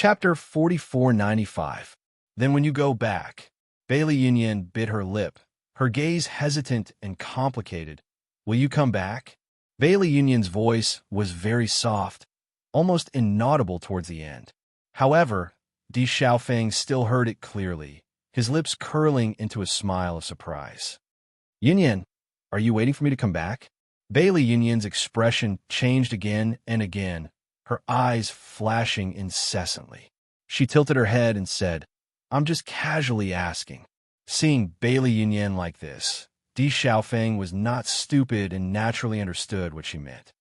Chapter 4495. Then when you go back. Bailey Union bit her lip, her gaze hesitant and complicated. Will you come back? Bailey Union's voice was very soft, almost inaudible towards the end. However, Di Xiaofeng still heard it clearly, his lips curling into a smile of surprise. Union, are you waiting for me to come back? Bailey Union's expression changed again and again, her eyes flashing incessantly. She tilted her head and said, I'm just casually asking. Seeing Bailey Union like this, Di Xiaofeng was not stupid and naturally understood what she meant.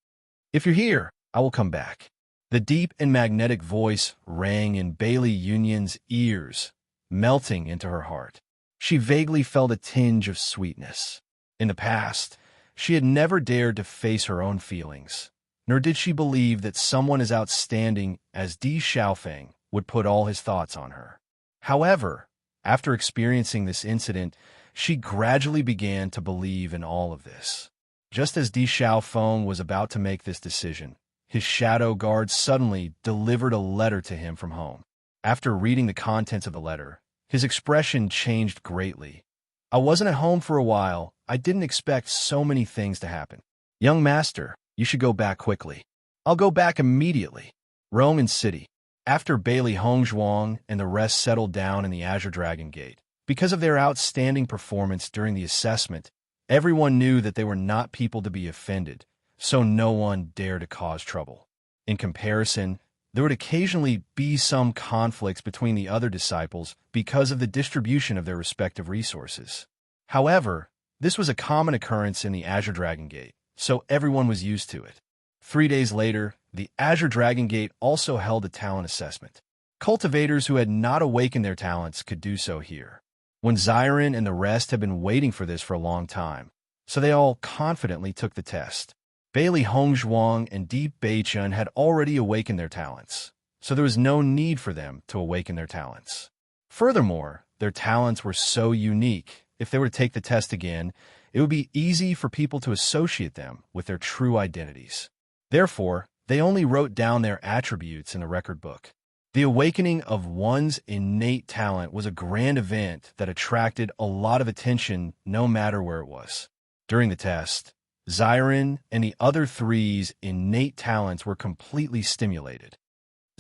If you're here, I will come back. The deep and magnetic voice rang in Bailey Union's ears, melting into her heart. She vaguely felt a tinge of sweetness. In the past, she had never dared to face her own feelings, nor did she believe that someone as outstanding as Di Xiaofeng would put all his thoughts on her. However, after experiencing this incident, she gradually began to believe in all of this. Just as Di Xiaofeng was about to make this decision, his shadow guard suddenly delivered a letter to him from home. After reading the contents of the letter, his expression changed greatly. I wasn't at home for a while. I didn't expect so many things to happen. Young master, you should go back quickly. I'll go back immediately. Romance City. After Bailey Hongzhuang and the rest settled down in the Azure Dragon Gate, because of their outstanding performance during the assessment, everyone knew that they were not people to be offended, so no one dared to cause trouble. In comparison, there would occasionally be some conflicts between the other disciples because of the distribution of their respective resources. However, this was a common occurrence in the Azure Dragon Gate, so everyone was used to it. 3 days later, the Azure Dragon Gate also held a talent assessment. Cultivators who had not awakened their talents could do so here. When Xiren and the rest had been waiting for this for a long time, so they all confidently took the test. Bailey Hongzhuang and Di Beichun had already awakened their talents, so there was no need for them to awaken their talents. Furthermore, their talents were so unique, if they were to take the test again, it would be easy for people to associate them with their true identities. Therefore, they only wrote down their attributes in the record book. The awakening of one's innate talent was a grand event that attracted a lot of attention no matter where it was. During the test, Xiren and the other three's innate talents were completely stimulated.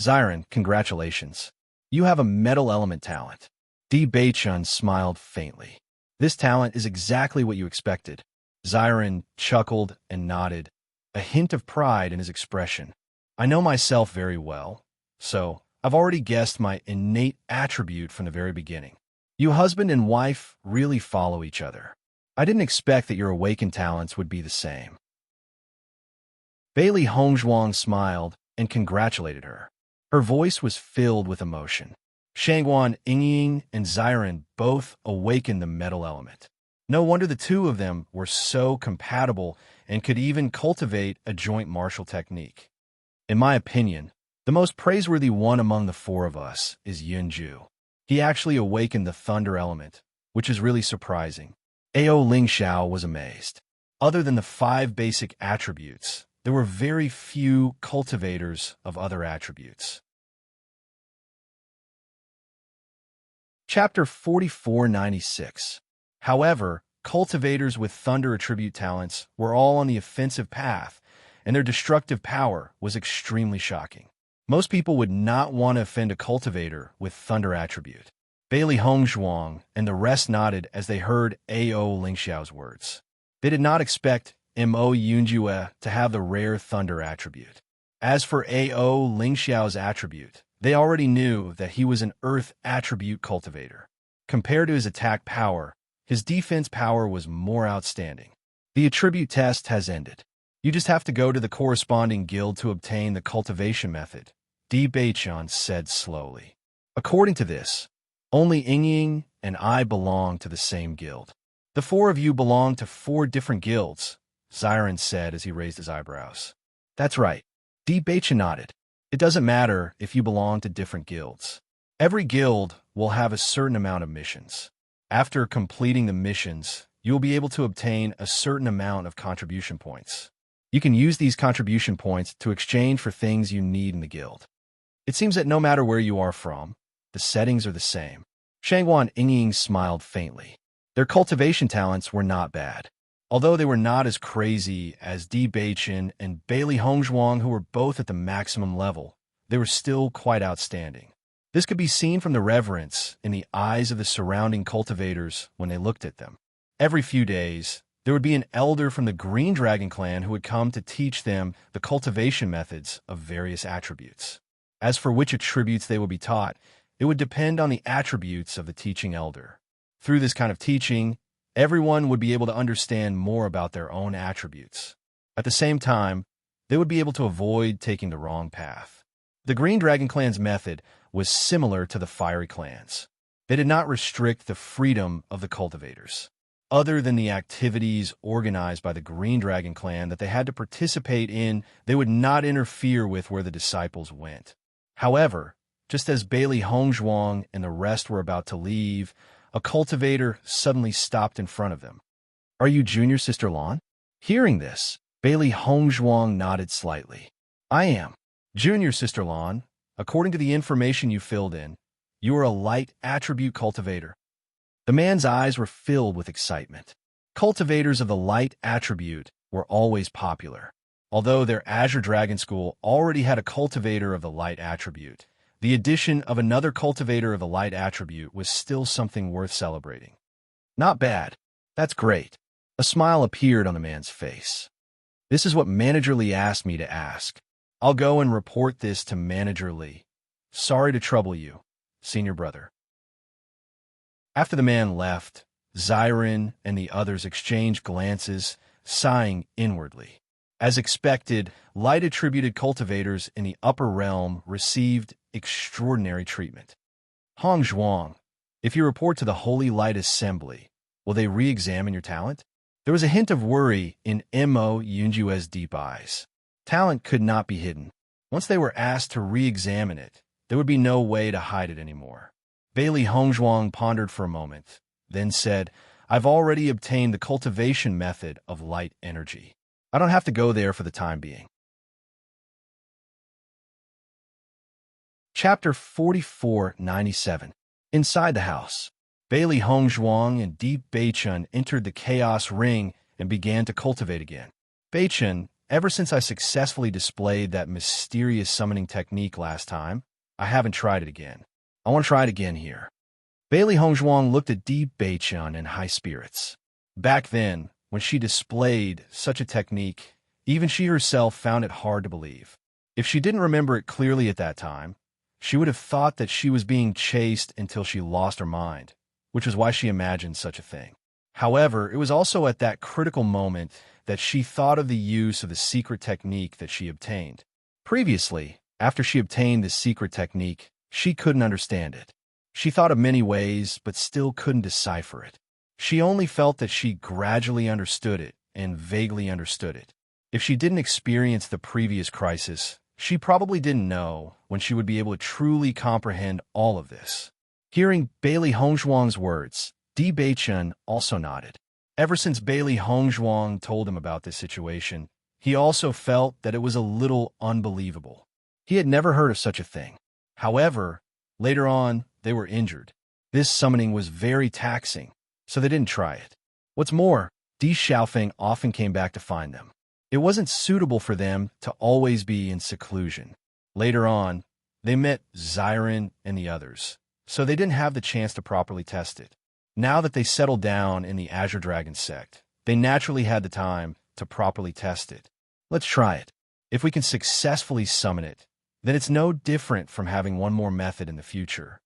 Xiren, congratulations. You have a metal element talent. Di Beichun smiled faintly. This talent is exactly what you expected. Xiren chuckled and nodded, a hint of pride in his expression. I know myself very well, so I've already guessed my innate attribute from the very beginning. You husband and wife really follow each other. I didn't expect that your awakened talents would be the same. Bailey Hongzhuang smiled and congratulated her. Her voice was filled with emotion. Shangguan Yingying and Xiren both awakened the metal element. No wonder the two of them were so compatible and could even cultivate a joint martial technique. In my opinion, the most praiseworthy one among the four of us is Yunju. He actually awakened the thunder element, which is really surprising. Ao Lingxiao was amazed. Other than the 5 basic attributes, there were very few cultivators of other attributes. Chapter 4496. However, cultivators with thunder attribute talents were all on the offensive path, and their destructive power was extremely shocking. Most people would not want to offend a cultivator with thunder attribute. Bailey Hongzhuang and the rest nodded as they heard Ao Lingxiao's words. They did not expect Mo Yunjue to have the rare thunder attribute. As for Ao Lingxiao's attribute, they already knew that he was an earth attribute cultivator. Compared to his attack power, his defense power was more outstanding. The attribute test has ended. You just have to go to the corresponding guild to obtain the cultivation method, Di Beichun said slowly. According to this, only Yingying and I belong to the same guild. The 4 of you belong to 4 different guilds, Xiren said as he raised his eyebrows. That's right. Di Beichun nodded. It doesn't matter if you belong to different guilds. Every guild will have a certain amount of missions. After completing the missions, you will be able to obtain a certain amount of contribution points. You can use these contribution points to exchange for things you need in the guild. It seems that no matter where you are from, the settings are the same. Shangguan Ying smiled faintly. Their cultivation talents were not bad. Although they were not as crazy as Di Beichen and Bailey Hongzhuang, who were both at the maximum level, they were still quite outstanding. This could be seen from the reverence in the eyes of the surrounding cultivators when they looked at them. Every few days, there would be an elder from the Green Dragon clan who would come to teach them the cultivation methods of various attributes. As for which attributes they would be taught, it would depend on the attributes of the teaching elder. Through this kind of teaching, everyone would be able to understand more about their own attributes. At the same time, they would be able to avoid taking the wrong path. The Green Dragon clan's method was similar to the Fiery clan's. They did not restrict the freedom of the cultivators, other than the activities organized by the Green Dragon clan that they had to participate in. They would not interfere with where the disciples went. However, just as Bailey Hongzhuang and the rest were about to leave, a cultivator suddenly stopped in front of them. "Are you Junior Sister Lan?" Hearing this, Bailey Hongzhuang nodded slightly. "I am. Junior Sister Lan, according to the information you filled in, you are a light attribute cultivator." The man's eyes were filled with excitement. Cultivators of the light attribute were always popular. Although their Azure Dragon School already had a cultivator of the light attribute, the addition of another cultivator of the light attribute was still something worth celebrating. "Not bad. That's great." A smile appeared on the man's face. "This is what Manager Lee asked me to ask. I'll go and report this to Manager Lee. Sorry to trouble you, senior brother." After the man left, Zyron and the others exchanged glances, sighing inwardly. As expected, light-attributed cultivators in the upper realm received extraordinary treatment. "Hongzhuang, if you report to the Holy Light Assembly, will they re-examine your talent?" There was a hint of worry in Mo Yunjue's deep eyes. Talent could not be hidden. Once they were asked to re-examine it, there would be no way to hide it anymore. Bailey Hongzhuang pondered for a moment, then said, "I've already obtained the cultivation method of light energy. I don't have to go there for the time being." Chapter 4497. Inside the house, Bailey Hongzhuang and Di Beichen entered the Chaos Ring and began to cultivate again. "Beichen, ever since I successfully displayed that mysterious summoning technique last time, I haven't tried it again. I want to try it again here." Bailey Hongzhuang looked at Di Beichen in high spirits. Back then, when she displayed such a technique, even she herself found it hard to believe. If she didn't remember it clearly at that time, she would have thought that she was being chased until she lost her mind, which is why she imagined such a thing. However, it was also at that critical moment that she thought of the use of the secret technique that she obtained. Previously, after she obtained this secret technique, she couldn't understand it. She thought of many ways, but still couldn't decipher it. She only felt that she gradually understood it and vaguely understood it. If she didn't experience the previous crisis, she probably didn't know when she would be able to truly comprehend all of this. Hearing Bailey Hongzhuang's words, Di Beichen also nodded. Ever since Bailey Hongzhuang told him about this situation, he also felt that it was a little unbelievable. He had never heard of such a thing. However, later on, they were injured. This summoning was very taxing, so they didn't try it. What's more, Di Xiaofeng often came back to find them. It wasn't suitable for them to always be in seclusion. Later on, they met Zyron and the others, so they didn't have the chance to properly test it. Now that they settled down in the Azure Dragon sect, they naturally had the time to properly test it. Let's try it. If we can successfully summon it, then it's no different from having one more method in the future.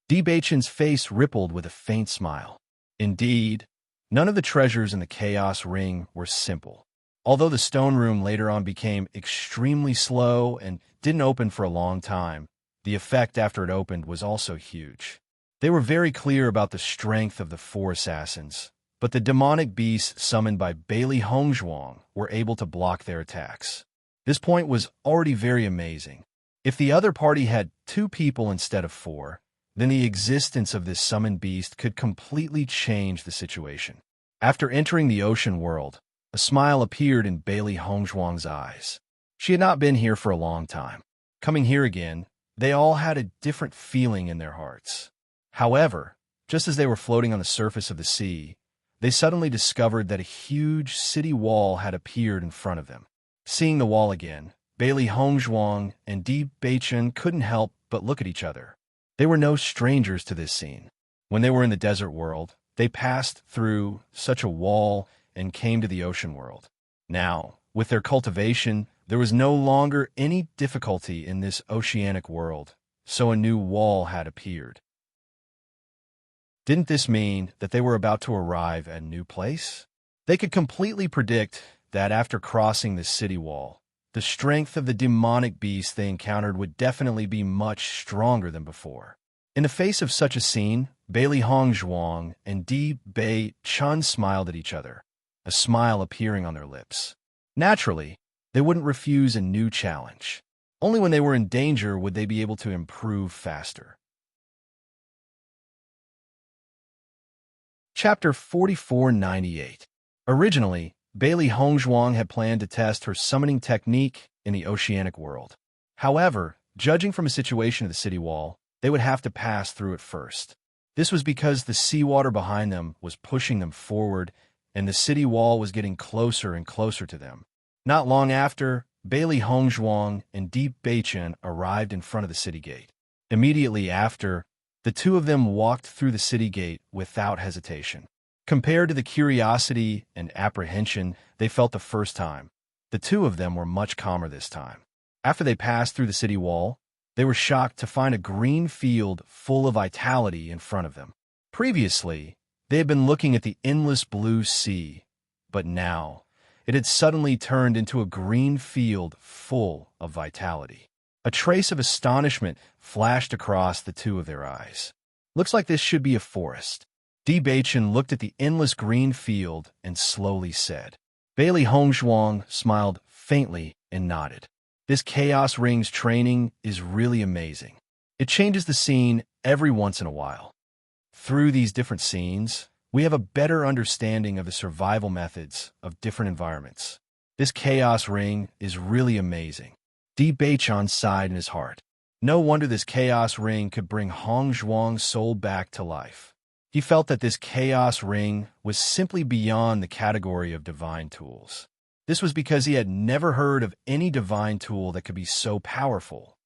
Di Beichen's face rippled with a faint smile. Indeed, none of the treasures in the Chaos Ring were simple. Although the stone room later on became extremely slow and didn't open for a long time, the effect after it opened was also huge. They were very clear about the strength of the four assassins, but the demonic beasts summoned by Bailey Hongzhuang were able to block their attacks. This point was already very amazing. If the other party had 2 people instead of 4, then the existence of this summoned beast could completely change the situation. After entering the ocean world, a smile appeared in Bailey Hongzhuang's eyes. She had not been here for a long time. Coming here again, They all had a different feeling in their hearts. However, just as they were floating on the surface of the sea, they suddenly discovered that a huge city wall had appeared in front of them. Seeing the wall again, Bailey Hongzhuang and Di Beichen couldn't help but look at each other. They were no strangers to this scene. When they were in the desert world, they passed through such a wall and came to the ocean world. Now, with their cultivation, there was no longer any difficulty in this oceanic world, so a new wall had appeared. Didn't this mean that they were about to arrive at a new place? They could completely predict that after crossing the city wall, the strength of the demonic beast they encountered would definitely be much stronger than before. In the face of such a scene, Bailey Hongzhuang and Di Bei Chun smiled at each other, a smile appearing on their lips. Naturally, they wouldn't refuse a new challenge. Only when they were in danger would they be able to improve faster. Chapter 4498. Originally, Bailey Hongzhuang had planned to test her summoning technique in the oceanic world. However, judging from a situation of the city wall, they would have to pass through it first. This was because the seawater behind them was pushing them forward, and the city wall was getting closer and closer to them. Not long after, Bailey Hongzhuang and Di Beichen arrived in front of the city gate. Immediately after, the two of them walked through the city gate without hesitation. Compared to the curiosity and apprehension they felt the first time, the two of them were much calmer this time. After they passed through the city wall, they were shocked to find a green field full of vitality in front of them. Previously, they had been looking at the endless blue sea, but now it had suddenly turned into a green field full of vitality. A trace of astonishment flashed across the two of their eyes. Looks like this should be a forest. Di Beichen looked at the endless green field and slowly said. Bailey Hongzhuang smiled faintly and nodded. This Chaos Rings training is really amazing. It changes the scene every once in a while. Through these different scenes, we have a better understanding of the survival methods of different environments. This Chaos Ring is really amazing. Di Beichen sighed in his heart. No wonder this Chaos Ring could bring Hongzhuang's soul back to life. He felt that this Chaos Ring was simply beyond the category of divine tools. This was because he had never heard of any divine tool that could be so powerful.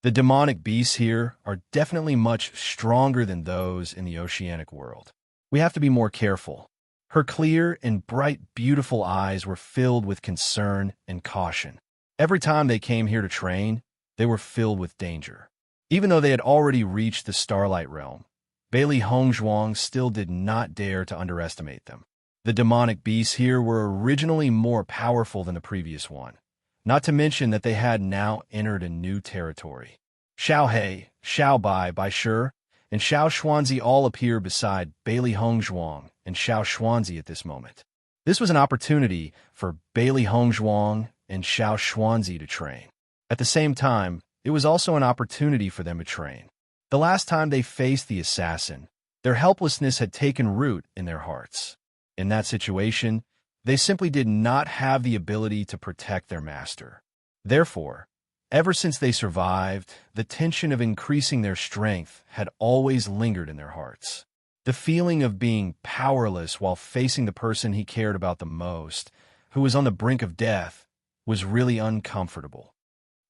The demonic beasts here are definitely much stronger than those in the oceanic world. We have to be more careful. Her clear and bright, beautiful eyes were filled with concern and caution. Every time they came here to train, they were filled with danger. Even though they had already reached the Starlight Realm, Bailey Hongzhuang still did not dare to underestimate them. The demonic beasts here were originally more powerful than the previous one, not to mention that they had now entered a new territory. Xiao He, Xiao Bai Shi, and Xiao Xuanzi all appear beside Bailey Hongzhuang and Xiao Xuanzi at this moment. This was an opportunity for Bailey Hongzhuang and Xiao Xuanzi to train. At the same time, it was also an opportunity for them to train. The last time they faced the assassin, their helplessness had taken root in their hearts. In that situation, they simply did not have the ability to protect their master. Therefore, ever since they survived, the tension of increasing their strength had always lingered in their hearts. The feeling of being powerless while facing the person he cared about the most, who was on the brink of death, was really uncomfortable.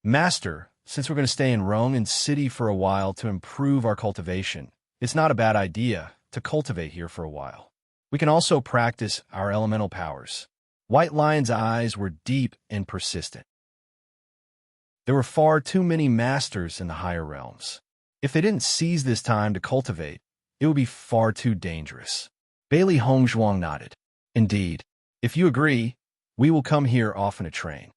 Master, since we're going to stay in Romance City for a while to improve our cultivation, it's not a bad idea to cultivate here for a while. We can also practice our elemental powers. White Lion's eyes were deep and persistent. There were far too many masters in the higher realms. If they didn't seize this time to cultivate, it would be far too dangerous. Bailey Hongzhuang nodded. Indeed, if you agree, we will come here often to train.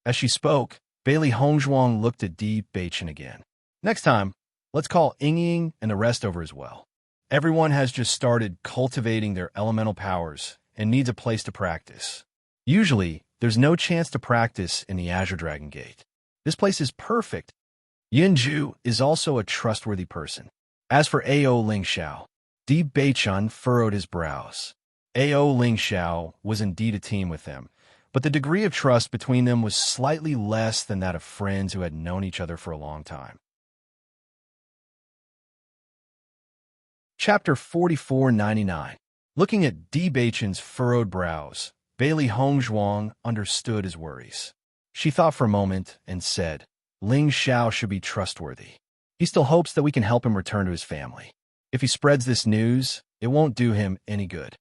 As she spoke, Bailey Hongzhuang looked at Di Beichen again. Next time, let's call Ying and the rest over as well. Everyone has just started cultivating their elemental powers and needs a place to practice. Usually, there's no chance to practice in the Azure Dragon Gate. This place is perfect. Yinju is also a trustworthy person. As for Ao Lingxiao, Di Beichen furrowed his brows. Ao Lingxiao was indeed a team with them, but the degree of trust between them was slightly less than that of friends who had known each other for a long time. Chapter 4499. Looking at Bewitching's furrowed brows, Bailey Hongzhuang understood his worries. She thought for a moment and said, Ling Xiao should be trustworthy. He still hopes that we can help him return to his family. If he spreads this news, it won't do him any good.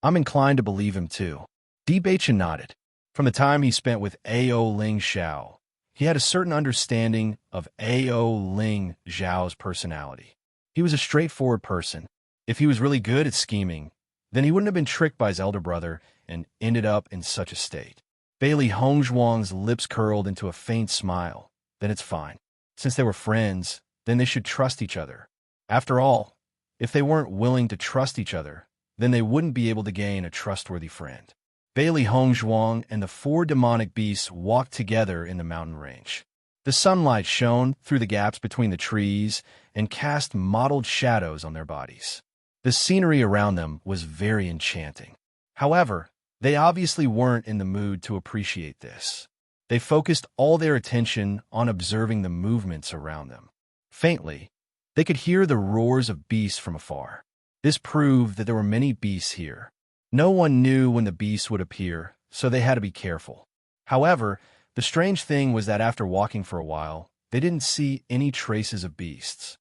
I'm inclined to believe him too. Bewitching nodded. From the time he spent with A.O. Ling Xiao, he had a certain understanding of A.O. Ling Xiao's personality. He was a straightforward person. If he was really good at scheming, then he wouldn't have been tricked by his elder brother and ended up in such a state. Bailey Hongzhuang's lips curled into a faint smile. Then it's fine. Since they were friends, then they should trust each other. After all, if they weren't willing to trust each other, then they wouldn't be able to gain a trustworthy friend. Bailey Hongzhuang and the four demonic beasts walked together in the mountain range. The sunlight shone through the gaps between the trees and cast mottled shadows on their bodies. The scenery around them was very enchanting. However, they obviously weren't in the mood to appreciate this. They focused all their attention on observing the movements around them. Faintly, they could hear the roars of beasts from afar. This proved that there were many beasts here. No one knew when the beasts would appear, so they had to be careful. However, the strange thing was that after walking for a while, they didn't see any traces of beasts.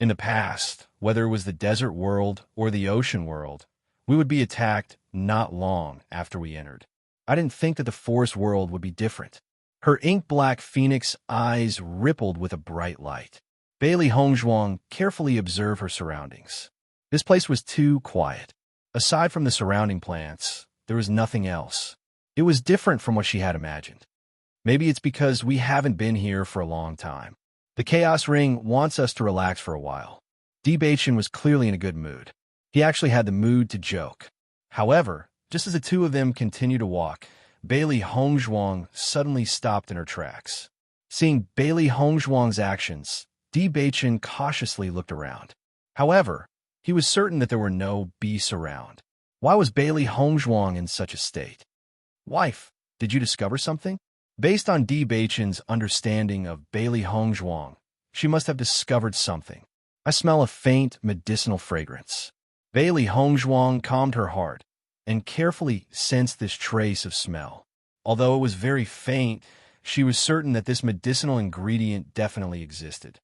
In the past, whether it was the desert world or the ocean world, we would be attacked not long after we entered. I didn't think that the forest world would be different. Her ink-black phoenix eyes rippled with a bright light. Bailey Hongzhuang carefully observed her surroundings. This place was too quiet. Aside from the surrounding plants, there was nothing else. It was different from what she had imagined. Maybe it's because we haven't been here for a long time. The Chaos Ring wants us to relax for a while. Bewitching was clearly in a good mood. He actually had the mood to joke. However, just as the two of them continued to walk, Bailey Hongzhuang suddenly stopped in her tracks. Seeing Bailey Hongzhuang's actions, Bewitching cautiously looked around. However, he was certain that there were no beasts around. Why was Bailey Hongzhuang in such a state? Wife, did you discover something? Based on Bewitching's understanding of Bailey Hongzhuang, she must have discovered something. I smell a faint medicinal fragrance. Bailey Hongzhuang calmed her heart and carefully sensed this trace of smell. Although it was very faint, she was certain that this medicinal ingredient definitely existed.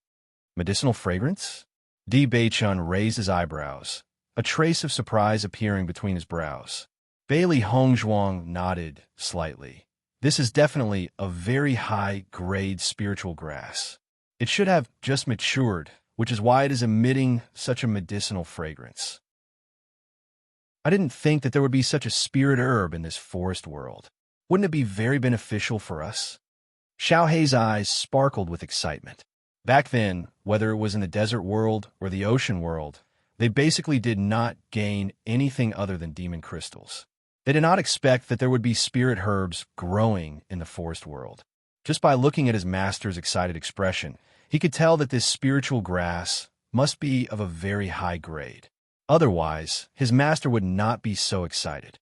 Medicinal fragrance? Bewitching raised his eyebrows, a trace of surprise appearing between his brows. Bailey Hongzhuang nodded slightly. This is definitely a very high-grade spiritual grass. It should have just matured, which is why it is emitting such a medicinal fragrance. I didn't think that there would be such a spirit herb in this forest world. Wouldn't it be very beneficial for us? Xiaohei's eyes sparkled with excitement. Back then, whether it was in the desert world or the ocean world, they basically did not gain anything other than demon crystals. They did not expect that there would be spirit herbs growing in the forest world. Just by looking at his master's excited expression, he could tell that this spiritual grass must be of a very high grade. Otherwise, his master would not be so excited.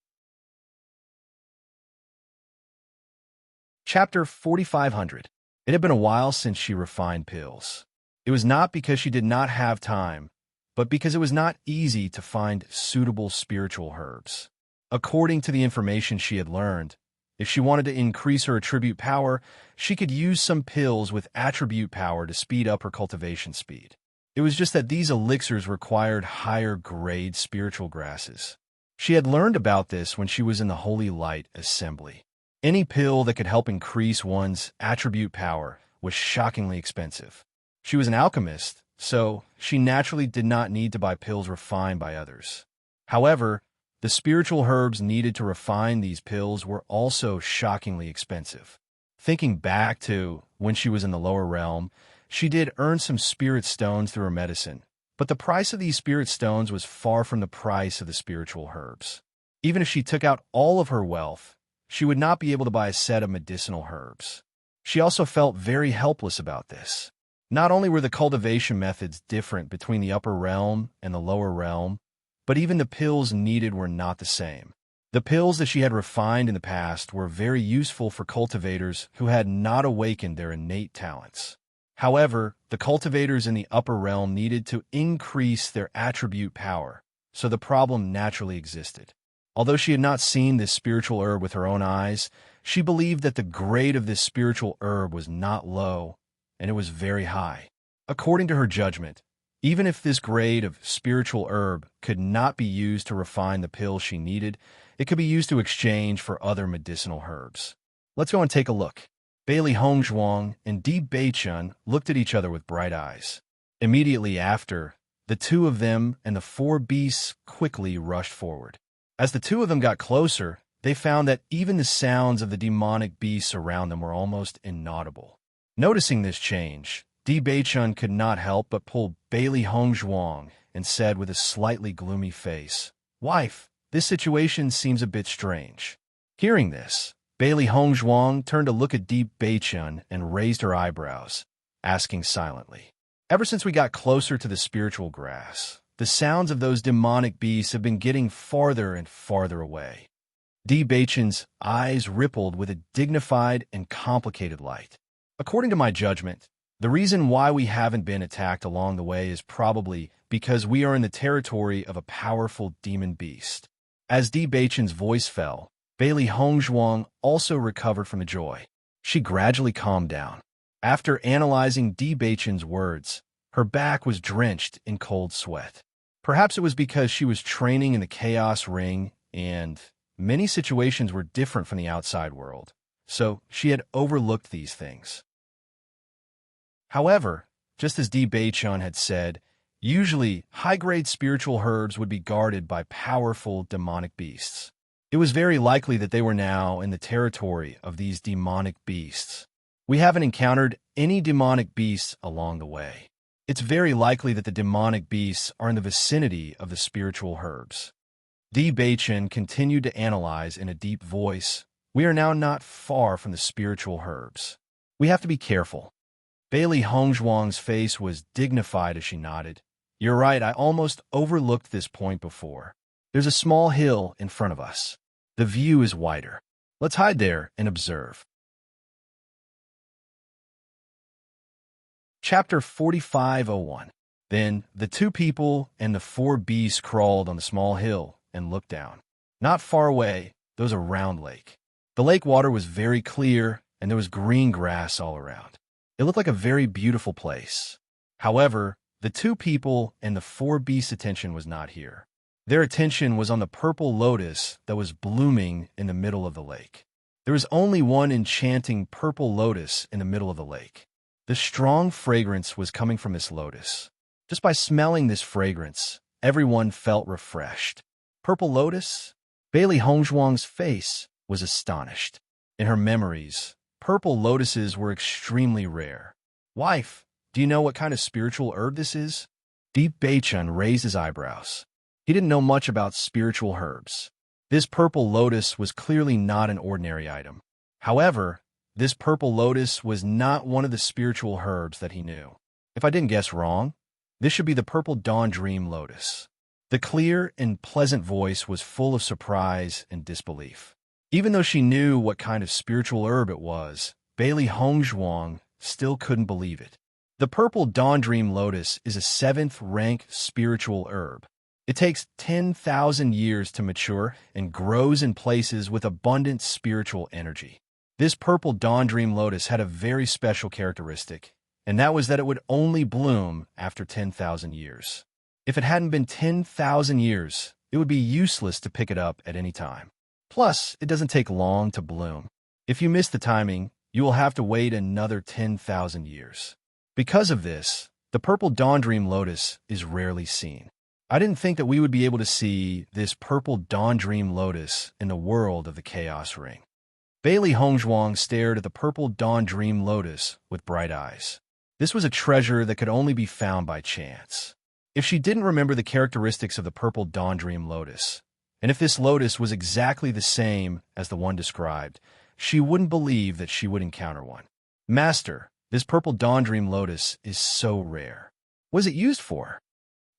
Chapter 4500. It had been a while since she refined pills. It was not because she did not have time, but because it was not easy to find suitable spiritual herbs. According to the information she had learned, if she wanted to increase her attribute power, she could use some pills with attribute power to speed up her cultivation speed. It was just that these elixirs required higher-grade spiritual grasses. She had learned about this when she was in the Holy Light Assembly. Any pill that could help increase one's attribute power was shockingly expensive. She was an alchemist, so she naturally did not need to buy pills refined by others. However, the spiritual herbs needed to refine these pills were also shockingly expensive. Thinking back to when she was in the lower realm, she did earn some spirit stones through her medicine, but the price of these spirit stones was far from the price of the spiritual herbs. Even if she took out all of her wealth, she would not be able to buy a set of medicinal herbs. She also felt very helpless about this. Not only were the cultivation methods different between the upper realm and the lower realm, but even the pills needed were not the same. The pills that she had refined in the past were very useful for cultivators who had not awakened their innate talents. However, the cultivators in the upper realm needed to increase their attribute power, so the problem naturally existed. Although she had not seen this spiritual herb with her own eyes, she believed that the grade of this spiritual herb was not low, and it was very high. According to her judgment, even if this grade of spiritual herb could not be used to refine the pill she needed, it could be used to exchange for other medicinal herbs. Let's go and take a look. Bailey Hongzhuang and Di Beichun looked at each other with bright eyes. Immediately after, the two of them and the four beasts quickly rushed forward. As the two of them got closer, they found that even the sounds of the demonic beasts around them were almost inaudible. Noticing this change, Di Beichun could not help but pull Bailey Hongzhuang and said with a slightly gloomy face, "Wife, this situation seems a bit strange." Hearing this, Bailey Hongzhuang turned to look at Di Beichun and raised her eyebrows, asking silently, "Ever since we got closer to the spiritual grass, the sounds of those demonic beasts have been getting farther and farther away." Di Beichun's eyes rippled with a dignified and complicated light. "According to my judgment, the reason why we haven't been attacked along the way is probably because we are in the territory of a powerful demon beast." As Di Beichun's voice fell, Bailey Hongzhuang also recovered from the joy. She gradually calmed down. After analyzing Di Beichun's words, her back was drenched in cold sweat. Perhaps it was because she was training in the Chaos Ring and many situations were different from the outside world, so she had overlooked these things. However, just as Di Beichun had said, usually high-grade spiritual herbs would be guarded by powerful demonic beasts. It was very likely that they were now in the territory of these demonic beasts. We haven't encountered any demonic beasts along the way. It's very likely that the demonic beasts are in the vicinity of the spiritual herbs. Di Beichun continued to analyze in a deep voice. "We are now not far from the spiritual herbs. We have to be careful." Bailey Hongzhuang's face was dignified as she nodded. "You're right, I almost overlooked this point before. There's a small hill in front of us. The view is wider. Let's hide there and observe." Chapter 45:01. Then the two people and the four beasts crawled on the small hill and looked down. Not far away, there was a round lake. The lake water was very clear, and there was green grass all around. It looked like a very beautiful place. However, the two people and the four beasts' attention was not here. Their attention was on the purple lotus that was blooming in the middle of the lake. There was only one enchanting purple lotus in the middle of the lake. The strong fragrance was coming from this lotus. Just by smelling this fragrance, everyone felt refreshed. Purple lotus? Bailey Hongzhuang's face was astonished. In her memories, purple lotuses were extremely rare. "Wife, do you know what kind of spiritual herb this is?" Di Beichun raised his eyebrows. He didn't know much about spiritual herbs. This purple lotus was clearly not an ordinary item. However, this purple lotus was not one of the spiritual herbs that he knew. If I didn't guess wrong, this should be the purple dawn dream lotus. The clear and pleasant voice was full of surprise and disbelief. Even though she knew what kind of spiritual herb it was, Bailey Hongzhuang still couldn't believe it. The purple dawn dream lotus is a 7th rank spiritual herb. It takes 10,000 years to mature and grows in places with abundant spiritual energy. This purple dawn dream lotus had a very special characteristic, and that was that it would only bloom after 10,000 years. If it hadn't been 10,000 years, it would be useless to pick it up at any time. Plus, it doesn't take long to bloom. If you miss the timing, you will have to wait another 10,000 years. Because of this, the purple dawn dream lotus is rarely seen. I didn't think that we would be able to see this purple dawn dream lotus in the world of the Chaos Ring. Bailey Hongzhuang stared at the purple dawn dream lotus with bright eyes. This was a treasure that could only be found by chance. If she didn't remember the characteristics of the purple dawn dream lotus, and if this lotus was exactly the same as the one described, she wouldn't believe that she would encounter one. "Master, this purple dawn dream lotus is so rare. What is it used for?"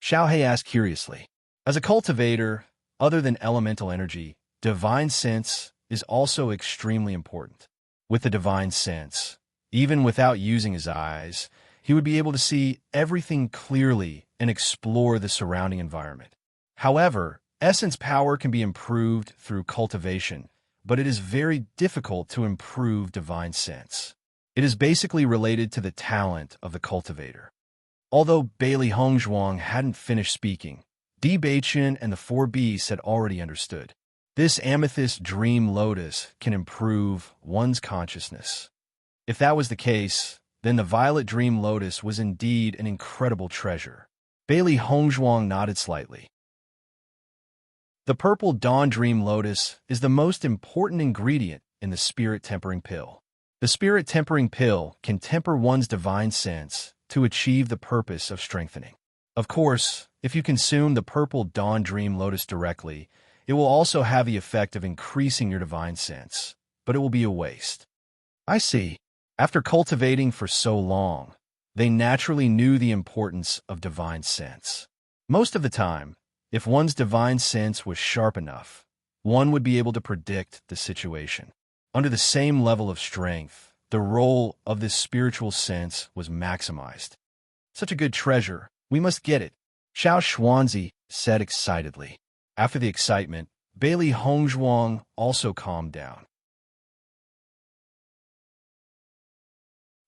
Xiaohei asked curiously. As a cultivator, other than elemental energy, divine sense is also extremely important. With the divine sense, even without using his eyes, he would be able to see everything clearly and explore the surrounding environment. However, essence power can be improved through cultivation, but it is very difficult to improve divine sense. It is basically related to the talent of the cultivator. Although Bailey Hongzhuang hadn't finished speaking, Di Beichen and the four beasts had already understood. This amethyst dream lotus can improve one's consciousness. If that was the case, then the violet dream lotus was indeed an incredible treasure. Bailey Hongzhuang nodded slightly. The purple dawn dream lotus is the most important ingredient in the spirit tempering pill. The spirit tempering pill can temper one's divine sense to achieve the purpose of strengthening. Of course, if you consume the purple dawn dream lotus directly, it will also have the effect of increasing your divine sense, but it will be a waste. I see. After cultivating for so long, they naturally knew the importance of divine sense. Most of the time, if one's divine sense was sharp enough, one would be able to predict the situation. Under the same level of strength, the role of this spiritual sense was maximized. Such a good treasure, we must get it, Xiao Xuanzi said excitedly. After the excitement, Bailey Hongzhuang also calmed down.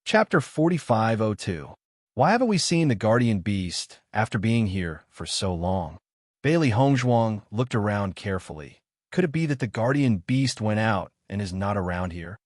Chapter 4502. Why haven't we seen the guardian beast after being here for so long? Bailey Hongzhuang looked around carefully. Could it be that the guardian beast went out and is not around here?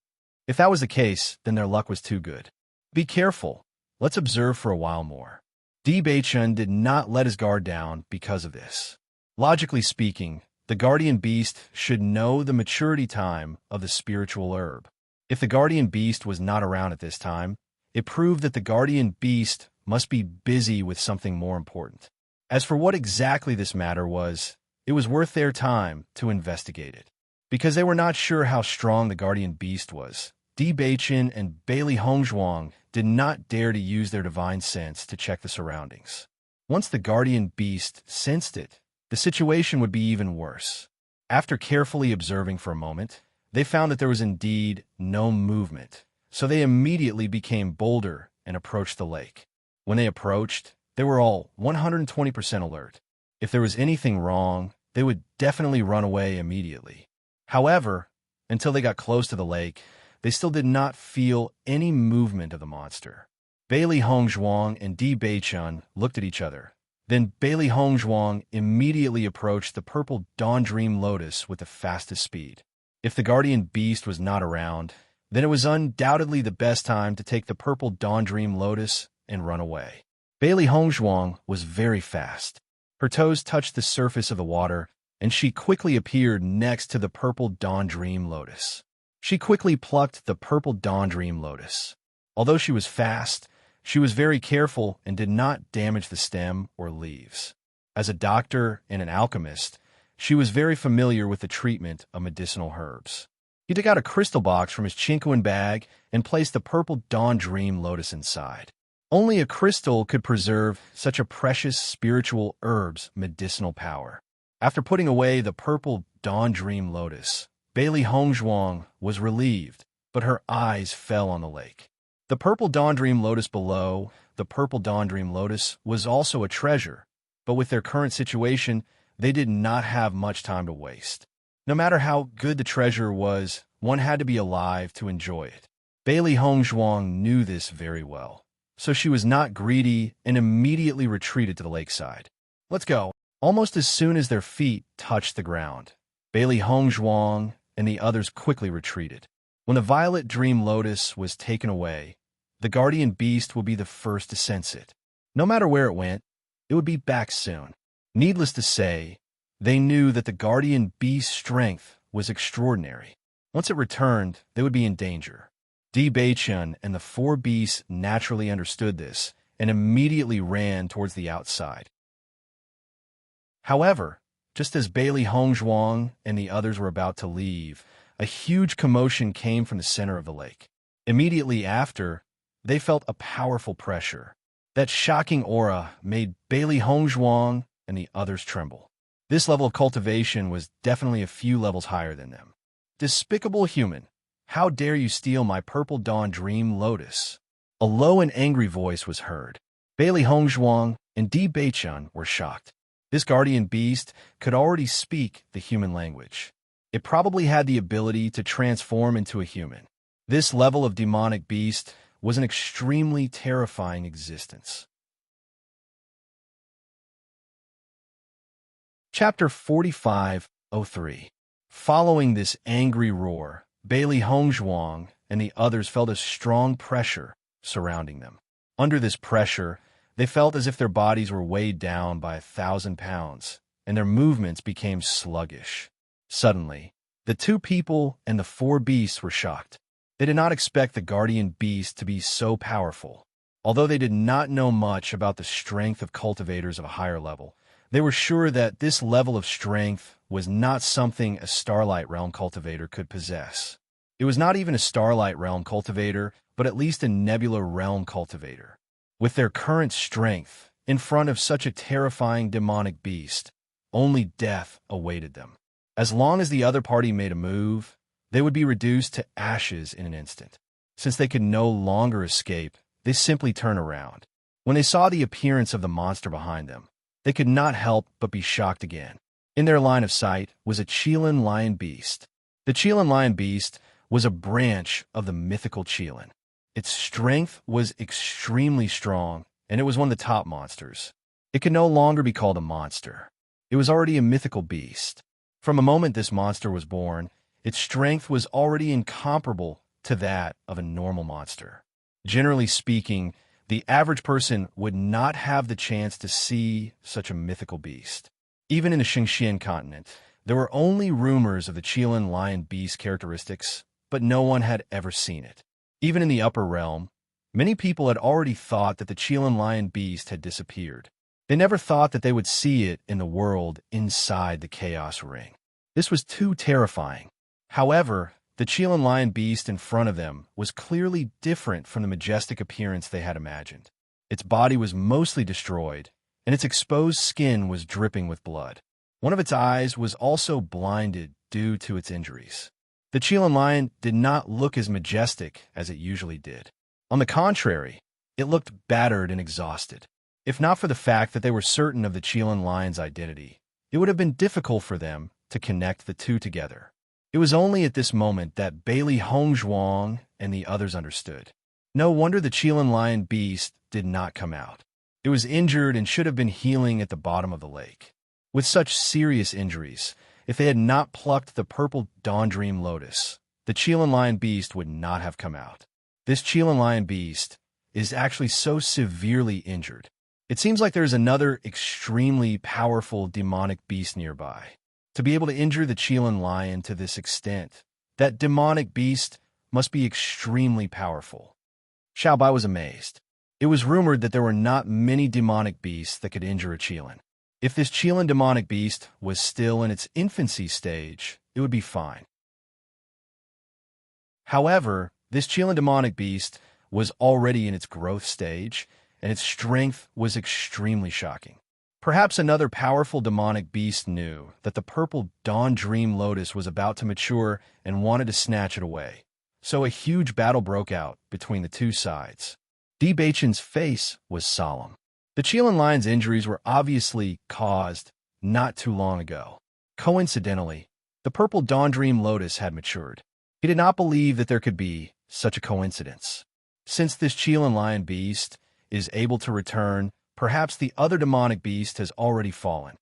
If that was the case, then their luck was too good. Be careful. Let's observe for a while more. Di Beichen did not let his guard down because of this. Logically speaking, the guardian beast should know the maturity time of the spiritual herb. If the guardian beast was not around at this time, it proved that the guardian beast must be busy with something more important. As for what exactly this matter was, it was worth their time to investigate it. Because they were not sure how strong the guardian beast was, Di Beichen and Bailey Hongzhuang did not dare to use their divine sense to check the surroundings. Once the guardian beast sensed it, the situation would be even worse. After carefully observing for a moment, they found that there was indeed no movement, so they immediately became bolder and approached the lake. When they approached, they were all 120% alert. If there was anything wrong, they would definitely run away immediately. However, until they got close to the lake, they still did not feel any movement of the monster. Bailey Hongzhuang and Di Beichen looked at each other. Then Bailey Hongzhuang immediately approached the purple dawn dream lotus with the fastest speed. If the guardian beast was not around, then it was undoubtedly the best time to take the purple dawn dream lotus and run away. Bailey Hongzhuang was very fast. Her toes touched the surface of the water, and she quickly appeared next to the purple dawn dream lotus. She quickly plucked the purple dawn dream lotus. Although she was fast, she was very careful and did not damage the stem or leaves. As a doctor and an alchemist, she was very familiar with the treatment of medicinal herbs. He took out a crystal box from his chinquan bag and placed the purple dawn dream lotus inside. Only a crystal could preserve such a precious spiritual herb's medicinal power. After putting away the purple dawn dream lotus, Bailey Hongzhuang was relieved, but her eyes fell on the lake. The purple dawn dream lotus below, the purple dawn dream lotus, was also a treasure, but with their current situation, they did not have much time to waste. No matter how good the treasure was, one had to be alive to enjoy it. Bailey Hongzhuang knew this very well, so she was not greedy and immediately retreated to the lakeside. Let's go. Almost as soon as their feet touched the ground, Bailey Hongzhuang and the others quickly retreated. When the violet dream lotus was taken away, the guardian beast would be the first to sense it. No matter where it went, it would be back soon. Needless to say, they knew that the guardian beast's strength was extraordinary. Once it returned, they would be in danger. Di Beichen and the four beasts naturally understood this and immediately ran towards the outside. However, just as Bailey Hongzhuang and the others were about to leave, a huge commotion came from the center of the lake. Immediately after, they felt a powerful pressure. That shocking aura made Bailey Hongzhuang and the others tremble. This level of cultivation was definitely a few levels higher than them. Despicable human, how dare you steal my purple dawn dream lotus? A low and angry voice was heard. Bailey Hongzhuang and Di Beichun were shocked. This guardian beast could already speak the human language. It probably had the ability to transform into a human. This level of demonic beast was an extremely terrifying existence. Chapter 45:03. Following this angry roar, Bailey Hongzhuang and the others felt a strong pressure surrounding them. Under this pressure, they felt as if their bodies were weighed down by 1,000 pounds, and their movements became sluggish. Suddenly, the two people and the four beasts were shocked. They did not expect the guardian beast to be so powerful. Although they did not know much about the strength of cultivators of a higher level, they were sure that this level of strength was not something a Starlight Realm cultivator could possess. It was not even a Starlight Realm cultivator, but at least a Nebula Realm cultivator. With their current strength, in front of such a terrifying demonic beast, only death awaited them. As long as the other party made a move, they would be reduced to ashes in an instant. Since they could no longer escape, they simply turned around. When they saw the appearance of the monster behind them, they could not help but be shocked again. In their line of sight was a Qilin lion beast. The Qilin lion beast was a branch of the mythical Qilin. Its strength was extremely strong, and it was one of the top monsters. It could no longer be called a monster. It was already a mythical beast. From the moment this monster was born, its strength was already incomparable to that of a normal monster. Generally speaking, the average person would not have the chance to see such a mythical beast. Even in the Xingxian continent, there were only rumors of the Qilin lion beast characteristics, but no one had ever seen it. Even in the upper realm, many people had already thought that the Qilin lion beast had disappeared. They never thought that they would see it in the world inside the Chaos Ring. This was too terrifying. However, the Qilin lion beast in front of them was clearly different from the majestic appearance they had imagined. Its body was mostly destroyed, and its exposed skin was dripping with blood. One of its eyes was also blinded due to its injuries. The Qilin lion did not look as majestic as it usually did. On the contrary, it looked battered and exhausted. If not for the fact that they were certain of the Qilin lion's identity, it would have been difficult for them to connect the two together. It was only at this moment that Bailey Hongzhuang and the others understood. No wonder the Qilin lion beast did not come out. It was injured and should have been healing at the bottom of the lake. With such serious injuries, if they had not plucked the purple Dawn Dream Lotus, the Qilin lion beast would not have come out. This Qilin lion beast is actually so severely injured. It seems like there's another extremely powerful demonic beast nearby. To be able to injure the Qilin lion to this extent, that demonic beast must be extremely powerful. Xiaobai was amazed. It was rumored that there were not many demonic beasts that could injure a Qilin. If this Qilin demonic beast was still in its infancy stage, it would be fine. However, this Qilin demonic beast was already in its growth stage, and its strength was extremely shocking. Perhaps another powerful demonic beast knew that the purple Dawn Dream Lotus was about to mature and wanted to snatch it away. So a huge battle broke out between the two sides. Di Beichun's face was solemn. The Qilin lion's injuries were obviously caused not too long ago. Coincidentally, the purple Dawn Dream Lotus had matured. He did not believe that there could be such a coincidence. Since this Qilin lion beast is able to return, perhaps the other demonic beast has already fallen.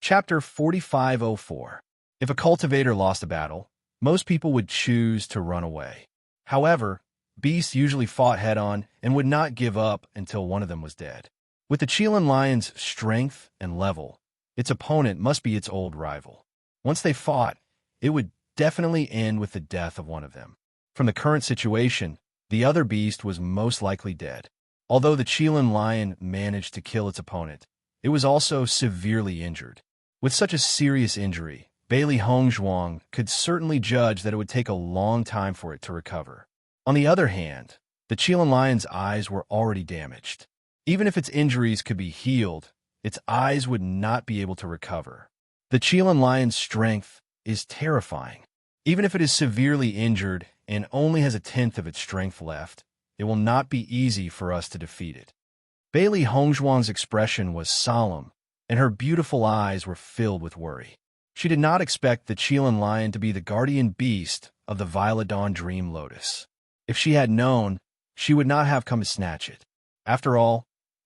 Chapter 45:04. If a cultivator lost a battle, most people would choose to run away. However, beasts usually fought head-on and would not give up until one of them was dead. With the Qilin lion's strength and level, its opponent must be its old rival. Once they fought, it would definitely end with the death of one of them. From the current situation, the other beast was most likely dead. Although the Qilin lion managed to kill its opponent, it was also severely injured. With such a serious injury, Bailey Hongzhuang could certainly judge that it would take a long time for it to recover. On the other hand, the Qilin lion's eyes were already damaged. Even if its injuries could be healed, its eyes would not be able to recover. The Qilin lion's strength is terrifying. Even if it is severely injured and only has a tenth of its strength left, it will not be easy for us to defeat it. Bailey Hongzhuang's expression was solemn, and her beautiful eyes were filled with worry. She did not expect the Qilin Lion to be the guardian beast of the Violet Dawn Dream Lotus. If she had known, she would not have come to snatch it. After all,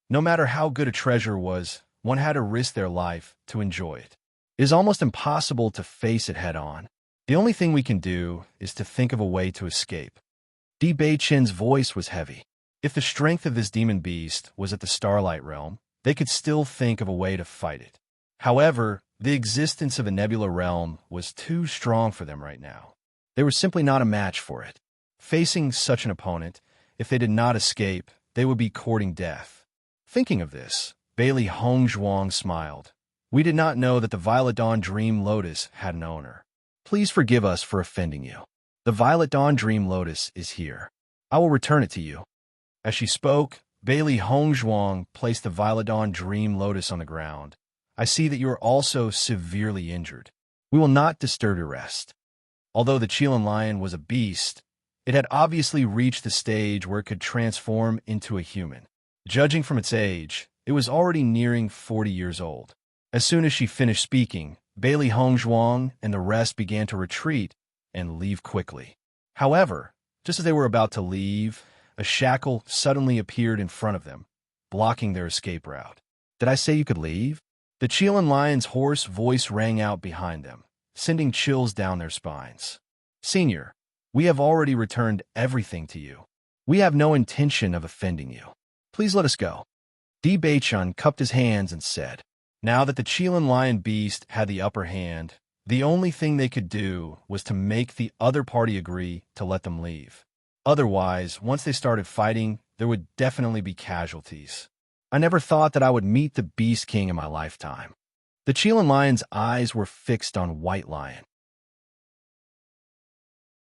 no matter how good a treasure was, one had to risk their life to enjoy it. It is almost impossible to face it head-on. The only thing we can do is to think of a way to escape. Di Beichen's voice was heavy. If the strength of this demon beast was at the Starlight Realm, they could still think of a way to fight it. However, the existence of the Nebula Realm was too strong for them right now. They were simply not a match for it. Facing such an opponent, if they did not escape, they would be courting death. Thinking of this, Bailey Hongzhuang smiled. We did not know that the Violet Dawn Dream Lotus had an owner. Please forgive us for offending you. The Violet Dawn Dream Lotus is here. I will return it to you. As she spoke, Bailey Hongzhuang placed the Violet Dawn Dream Lotus on the ground. I see that you are also severely injured. We will not disturb your rest. Although the Qilin Lion was a beast, it had obviously reached the stage where it could transform into a human. Judging from its age, it was already nearing 40 years old. As soon as she finished speaking, Bailey Hongzhuang and the rest began to retreat and leave quickly. However, just as they were about to leave, a shackle suddenly appeared in front of them, blocking their escape route. Did I say you could leave? The Qilin Lion's hoarse voice rang out behind them, sending chills down their spines. Senior, we have already returned everything to you. We have no intention of offending you. Please let us go. Di Beichun cupped his hands and said, now that the Qilin Lion beast had the upper hand, the only thing they could do was to make the other party agree to let them leave. Otherwise, once they started fighting, there would definitely be casualties. I never thought that I would meet the Beast King in my lifetime. The Qilin Lion's eyes were fixed on White Lion.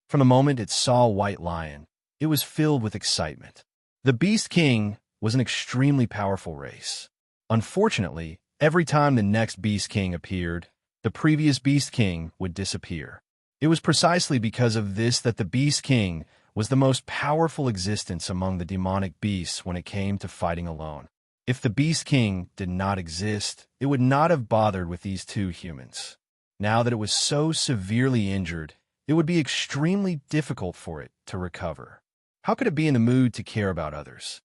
From the moment it saw White Lion, it was filled with excitement. The Beast King was an extremely powerful race. Unfortunately, every time the next Beast King appeared, the previous Beast King would disappear. It was precisely because of this that the Beast King was the most powerful existence among the demonic beasts when it came to fighting alone. If the Beast King did not exist, it would not have bothered with these two humans. Now that it was so severely injured, it would be extremely difficult for it to recover. How could it be in the mood to care about others?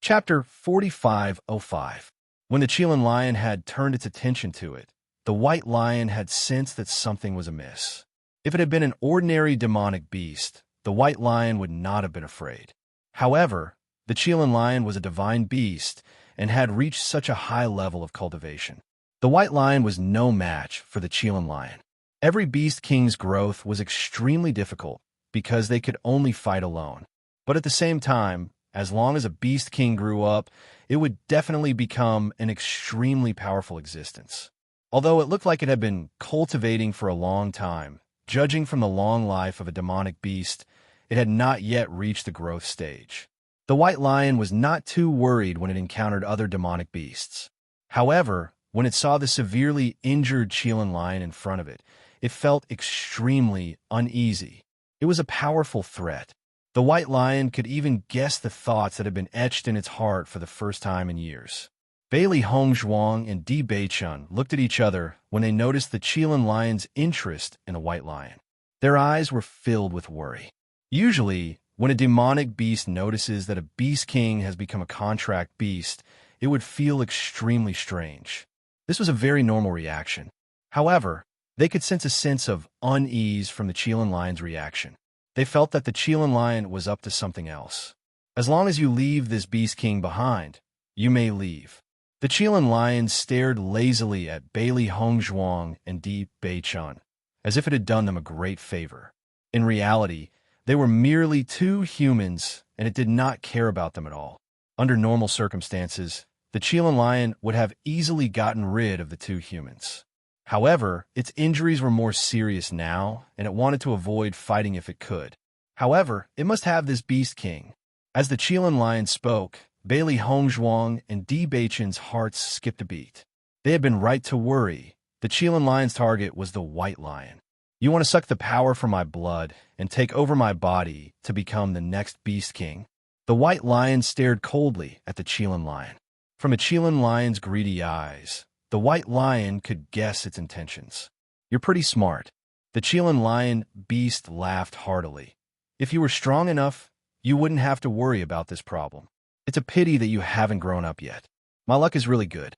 Chapter 4505. When the Qilin Lion had turned its attention to it, the White Lion had sensed that something was amiss. If it had been an ordinary demonic beast, the White Lion would not have been afraid. However, the Qilin Lion was a divine beast and had reached such a high level of cultivation. The White Lion was no match for the Qilin Lion. Every Beast King's growth was extremely difficult because they could only fight alone. But at the same time, as long as a Beast King grew up, it would definitely become an extremely powerful existence. Although it looked like it had been cultivating for a long time, judging from the long life of a demonic beast, it had not yet reached the growth stage. The White Lion was not too worried when it encountered other demonic beasts. However, when it saw the severely injured Qilin Lion in front of it, it felt extremely uneasy. It was a powerful threat. The White Lion could even guess the thoughts that had been etched in its heart for the first time in years. Bailey Hongzhuang and Di Beichun looked at each other when they noticed the Qilin Lion's interest in the White Lion. Their eyes were filled with worry. Usually, when a demonic beast notices that a Beast King has become a contract beast, it would feel extremely strange. This was a very normal reaction. However, they could sense a sense of unease from the Qilin Lion's reaction. They felt that the Qilin Lion was up to something else. As long as you leave this Beast King behind, you may leave. The Qilin Lion stared lazily at Bailey Hongzhuang and Di Beichun, as if it had done them a great favor. In reality, they were merely two humans, and it did not care about them at all. Under normal circumstances, the Qilin Lion would have easily gotten rid of the two humans. However, its injuries were more serious now, and it wanted to avoid fighting if it could. However, it must have this Beast King. As the Qilin Lion spoke, Bailey Hongzhuang and Di Beichun's hearts skipped a beat. They had been right to worry, The Chilean lion's target was the white lion. You want to suck the power from my blood and take over my body to become the next beast king? The white lion stared coldly at the Chilean lion. From a Chilean lion's greedy eyes, the white lion could guess its intentions. You're pretty smart. The Chilean lion beast laughed heartily. If you were strong enough, you wouldn't have to worry about this problem. It's a pity that you haven't grown up yet. My luck is really good.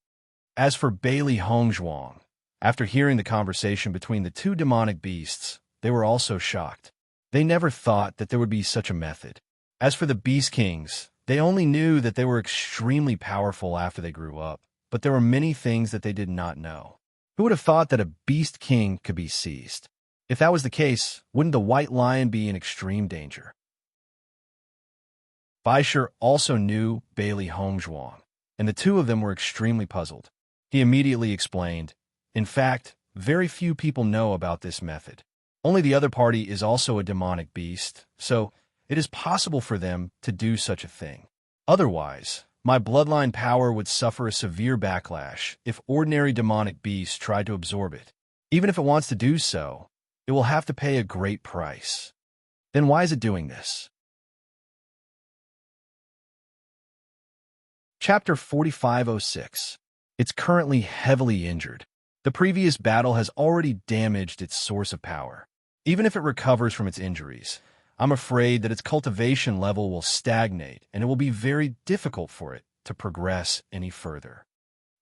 As for Bailey Hongzhuang, after hearing the conversation between the two demonic beasts, they were also shocked. They never thought that there would be such a method. As for the Beast Kings, they only knew that they were extremely powerful after they grew up, but there were many things that they did not know. Who would have thought that a Beast King could be seized? If that was the case, wouldn't the white lion be in extreme danger? Baisher also knew Bailey Hongzhuang, and the two of them were extremely puzzled. He immediately explained, in fact, very few people know about this method. Only the other party is also a demonic beast, so it is possible for them to do such a thing. Otherwise, my bloodline power would suffer a severe backlash if ordinary demonic beasts tried to absorb it. Even if it wants to do so, it will have to pay a great price. Then why is it doing this? Chapter 4506. It's currently heavily injured. The previous battle has already damaged its source of power. Even if it recovers from its injuries, I'm afraid that its cultivation level will stagnate, and it will be very difficult for it to progress any further.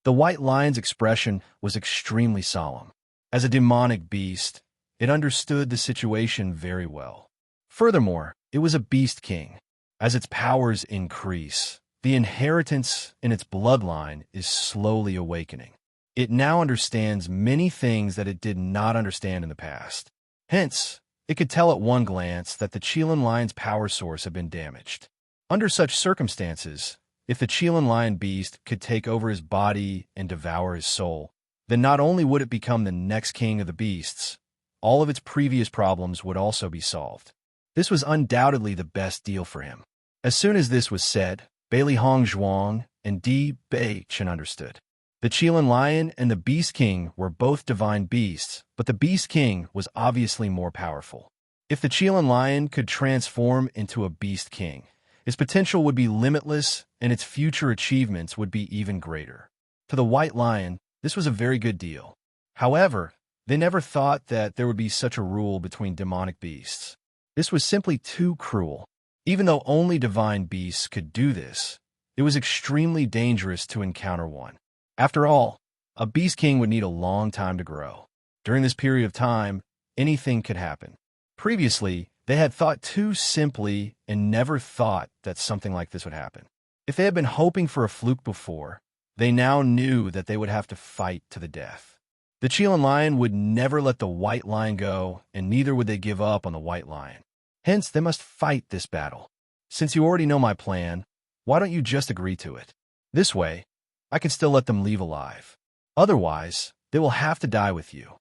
The white lion's expression was extremely solemn. As a demonic beast, it understood the situation very well. Furthermore, it was a beast king. As its powers increase, the inheritance in its bloodline is slowly awakening. It now understands many things that it did not understand in the past. Hence, it could tell at one glance that the Chilean lion's power source had been damaged. Under such circumstances, if the Chilean lion beast could take over his body and devour his soul, then not only would it become the next king of the beasts, all of its previous problems would also be solved. This was undoubtedly the best deal for him. As soon as this was said, Bailey Hongzhuang and Bewitching understood. The Chilean lion and the Beast King were both divine beasts, but the Beast King was obviously more powerful. If the Chilean lion could transform into a Beast King, its potential would be limitless and its future achievements would be even greater. To the white lion, this was a very good deal. However, they never thought that there would be such a rule between demonic beasts. This was simply too cruel. Even though only divine beasts could do this, it was extremely dangerous to encounter one. After all, a Beast King would need a long time to grow. During this period of time, anything could happen. Previously, they had thought too simply and never thought that something like this would happen. If they had been hoping for a fluke before, they now knew that they would have to fight to the death. The Chilean lion would never let the white lion go, and neither would they give up on the white lion. Hence, they must fight this battle. Since you already know my plan, why don't you just agree to it? This way, I can still let them leave alive. Otherwise, they will have to die with you.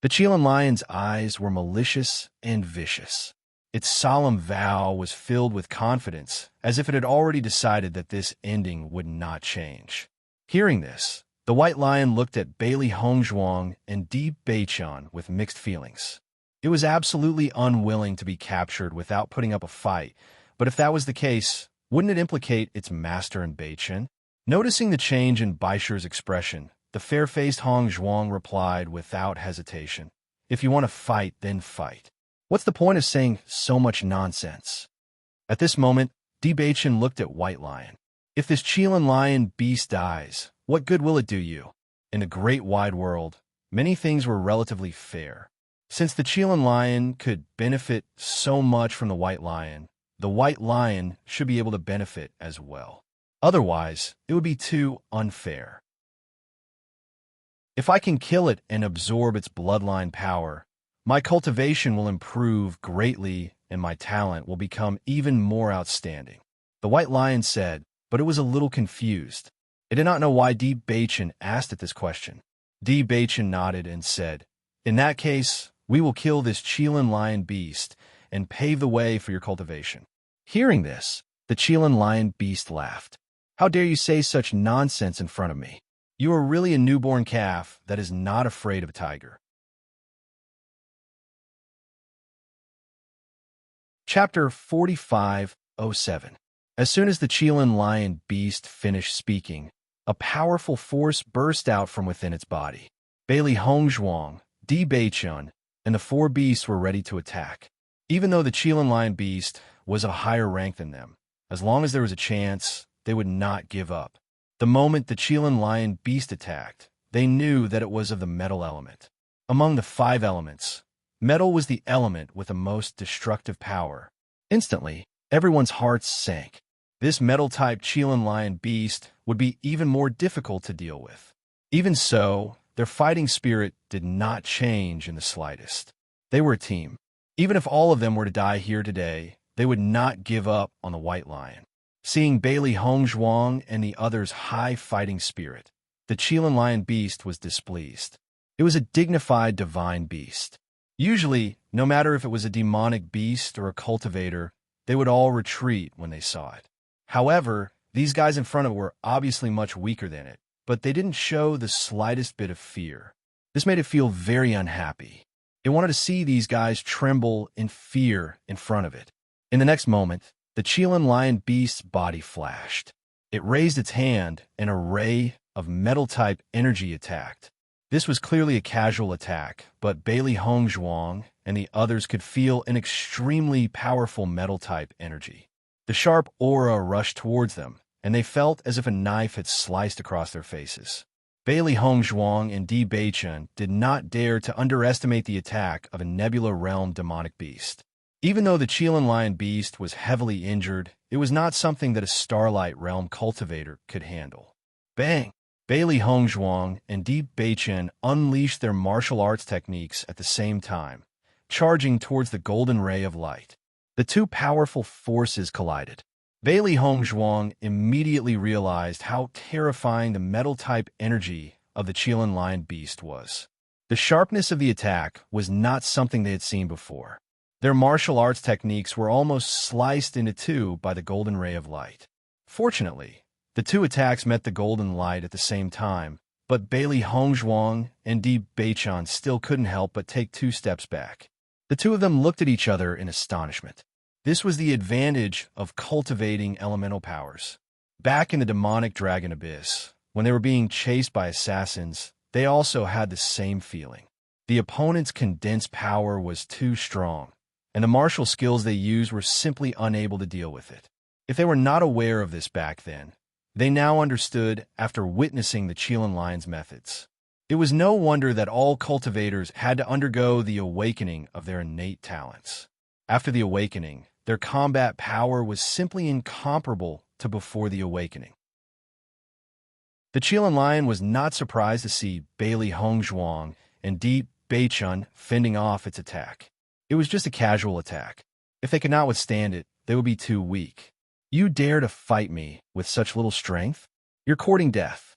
The Chilean lion's eyes were malicious and vicious. Its solemn vow was filled with confidence, as if it had already decided that this ending would not change. Hearing this, the white lion looked at Bailey Hongzhuang and Bewitching with mixed feelings. It was absolutely unwilling to be captured without putting up a fight, but if that was the case, wouldn't it implicate its master in Bewitching? Noticing the change in Baisher's expression, the fair-faced Hongzhuang replied without hesitation, "If you want to fight, then fight. What's the point of saying so much nonsense?" At this moment, Bewitching looked at White Lion. "If this Chilean lion beast dies, what good will it do you? In the great wide world, many things were relatively fair. Since the Chilean lion could benefit so much from the white lion should be able to benefit as well. Otherwise, it would be too unfair. If I can kill it and absorb its bloodline power, my cultivation will improve greatly and my talent will become even more outstanding." The white lion said, but it was a little confused. It did not know why Bewitching asked it this question. Bewitching nodded and said, "In that case, we will kill this Chilean lion beast and pave the way for your cultivation." Hearing this, the Chilean lion beast laughed. "How dare you say such nonsense in front of me? You are really a newborn calf that is not afraid of a tiger. Chapter 45:07. As soon as the Chilean lion beast finished speaking, a powerful force burst out from within its body. Bailey Hongzhuang, Di Beichun, and the four beasts were ready to attack. Even though the Chilean lion beast was a higher rank than them, as long as there was a chance, they would not give up. The moment the Chilean lion beast attacked, they knew that it was of the metal element. Among the 5 elements, metal was the element with the most destructive power. Instantly, everyone's hearts sank. This metal-type Chilean lion beast would be even more difficult to deal with. Even so, their fighting spirit did not change in the slightest. They were a team. Even if all of them were to die here today, they would not give up on the white lion. Seeing Bailey Hongzhuang and the others' high fighting spirit, the Chilean lion beast was displeased. It was a dignified divine beast. Usually, no matter if it was a demonic beast or a cultivator, they would all retreat when they saw it. However, these guys in front of it were obviously much weaker than it, but they didn't show the slightest bit of fear. This made it feel very unhappy. It wanted to see these guys tremble in fear in front of it. In the next moment, the Chilean lion beast's body flashed. It raised its hand, and a ray of metal-type energy attacked. This was clearly a casual attack, but Bailey Hongzhuang and the others could feel an extremely powerful metal-type energy. The sharp aura rushed towards them, and they felt as if a knife had sliced across their faces. Bailey Hongzhuang and Di Beichun did not dare to underestimate the attack of a Nebula Realm demonic beast. Even though the Chilean lion beast was heavily injured, it was not something that a Starlight Realm cultivator could handle. Bang! Bailey Hongzhuang and Di Beichun unleashed their martial arts techniques at the same time, charging towards the golden ray of light. The two powerful forces collided. Bailey Hongzhuang immediately realized how terrifying the metal-type energy of the Chilean lion beast was. The sharpness of the attack was not something they had seen before. Their martial arts techniques were almost sliced into two by the golden ray of light. Fortunately, the two attacks met the golden light at the same time, but Bailey Hongzhuang and Di Beichun still couldn't help but take 2 steps back. The two of them looked at each other in astonishment. This was the advantage of cultivating elemental powers. Back in the demonic dragon abyss, when they were being chased by assassins, they also had the same feeling. The opponent's condensed power was too strong, and the martial skills they used were simply unable to deal with it. If they were not aware of this back then, they now understood after witnessing the Chilean lion's methods. It was no wonder that all cultivators had to undergo the awakening of their innate talents. After the awakening, their combat power was simply incomparable to before the awakening. The Chilean lion was not surprised to see Bailey Hongzhuang and Di Beichun fending off its attack. It was just a casual attack. If they could not withstand it, they would be too weak. You dare to fight me with such little strength? You're courting death.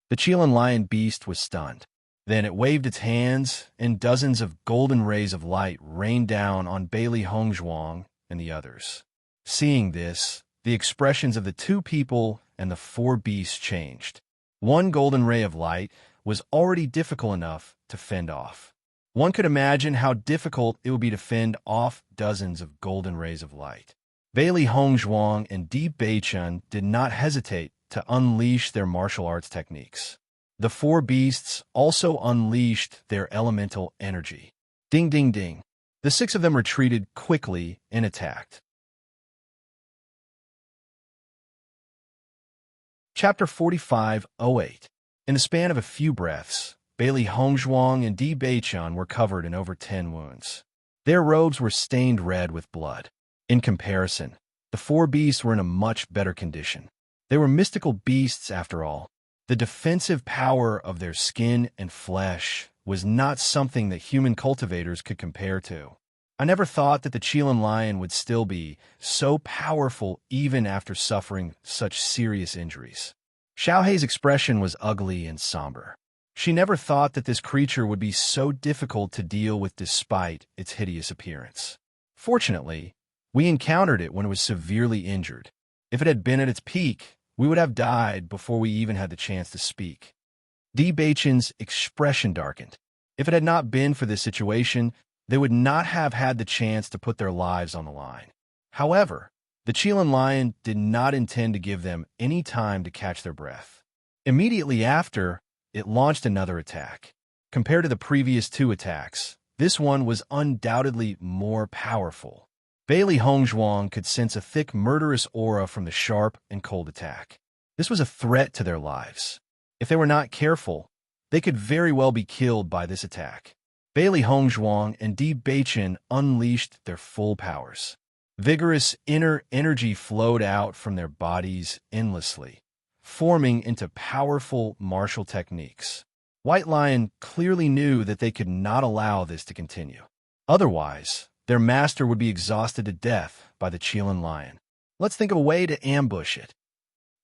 The Chilean lion beast was stunned. Then it waved its hands, and dozens of golden rays of light rained down on Bailey Hongzhuang and the others. Seeing this, the expressions of the two people and the four beasts changed. One golden ray of light was already difficult enough to fend off. One could imagine how difficult it would be to fend off dozens of golden rays of light. Bailey Hongzhuang and Di Beichun did not hesitate to unleash their martial arts techniques. The four beasts also unleashed their elemental energy. Ding, ding, ding. The 6 of them retreated quickly and attacked. Chapter 45:08. In the span of a few breaths, Bailey Hongzhuang and Di Beichun were covered in over 10 wounds. Their robes were stained red with blood. In comparison, the four beasts were in a much better condition. They were mystical beasts after all. The defensive power of their skin and flesh was not something that human cultivators could compare to. I never thought that the Chilean lion would still be so powerful even after suffering such serious injuries. Xiaohei's expression was ugly and somber. She never thought that this creature would be so difficult to deal with despite its hideous appearance. Fortunately, we encountered it when it was severely injured. If it had been at its peak, we would have died before we even had the chance to speak. Beichin's expression darkened. If it had not been for this situation, they would not have had the chance to put their lives on the line. However, the Chilean lion did not intend to give them any time to catch their breath. Immediately after, it launched another attack. Compared to the previous two attacks, this one was undoubtedly more powerful. Bailey Hongzhuang could sense a thick, murderous aura from the sharp and cold attack. This was a threat to their lives. If they were not careful, they could very well be killed by this attack. Bailey Hongzhuang and Beichin unleashed their full powers. Vigorous inner energy flowed out from their bodies endlessly, forming into powerful martial techniques. White Lion clearly knew that they could not allow this to continue. Otherwise, their master would be exhausted to death by the Chilean lion. Let's think of a way to ambush it.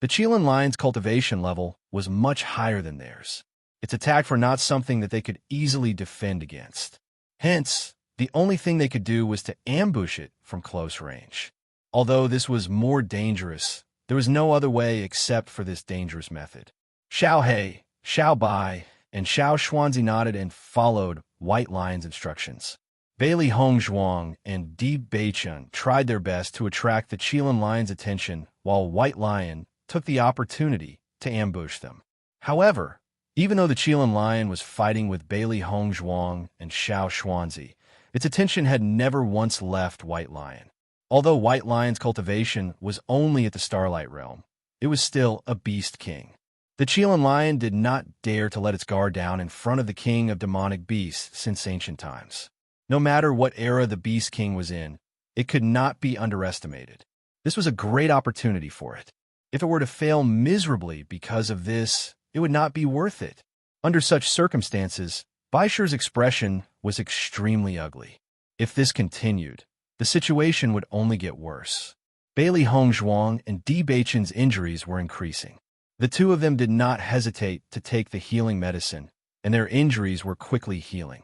The Chilean lion's cultivation level was much higher than theirs. Its attacks were not something that they could easily defend against. Hence, the only thing they could do was to ambush it from close range. Although this was more dangerous, there was no other way except for this dangerous method. Xiao He, Xiao Bai, and Xiao Xuanzi nodded and followed White Lion's instructions. Bailey Hongzhuang and Beichin tried their best to attract the Chilean lion's attention, while White Lion took the opportunity to ambush them. However, even though the Chilean lion was fighting with Bailey Hongzhuang and Xiao Xuanzi, its attention had never once left White Lion. Although White Lion's cultivation was only at the Starlight Realm, it was still a beast king. The Chilean lion did not dare to let its guard down in front of the king of demonic beasts since ancient times. No matter what era the beast king was in, it could not be underestimated. This was a great opportunity for it. If it were to fail miserably because of this, it would not be worth it. Under such circumstances, Baisher's expression was extremely ugly. If this continued, the situation would only get worse. Bailey Hongzhuang and Beichin's injuries were increasing. The two of them did not hesitate to take the healing medicine, and their injuries were quickly healing.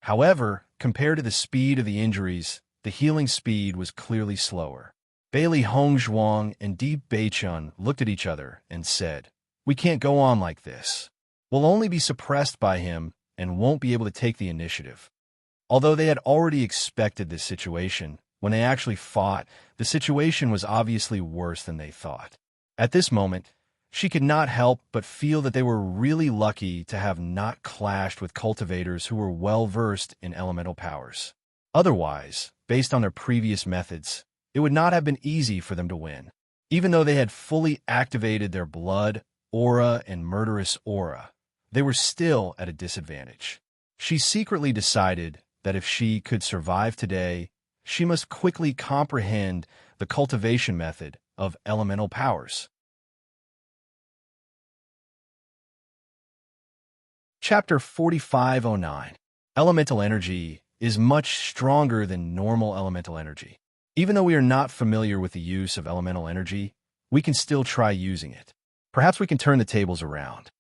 However, compared to the speed of the injuries, the healing speed was clearly slower. Bailey Hongzhuang and Beichin looked at each other and said, "We can't go on like this. We'll only be suppressed by him and won't be able to take the initiative." Although they had already expected this situation, when they actually fought, the situation was obviously worse than they thought. At this moment, she could not help but feel that they were really lucky to have not clashed with cultivators who were well-versed in elemental powers. Otherwise, based on their previous methods, it would not have been easy for them to win. Even though they had fully activated their blood, aura, and murderous aura, they were still at a disadvantage. She secretly decided that if she could survive today, she must quickly comprehend the cultivation method of elemental powers. Chapter 4509. Elemental energy is much stronger than normal elemental energy. Even though we are not familiar with the use of elemental energy, we can still try using it. Perhaps we can turn the tables around.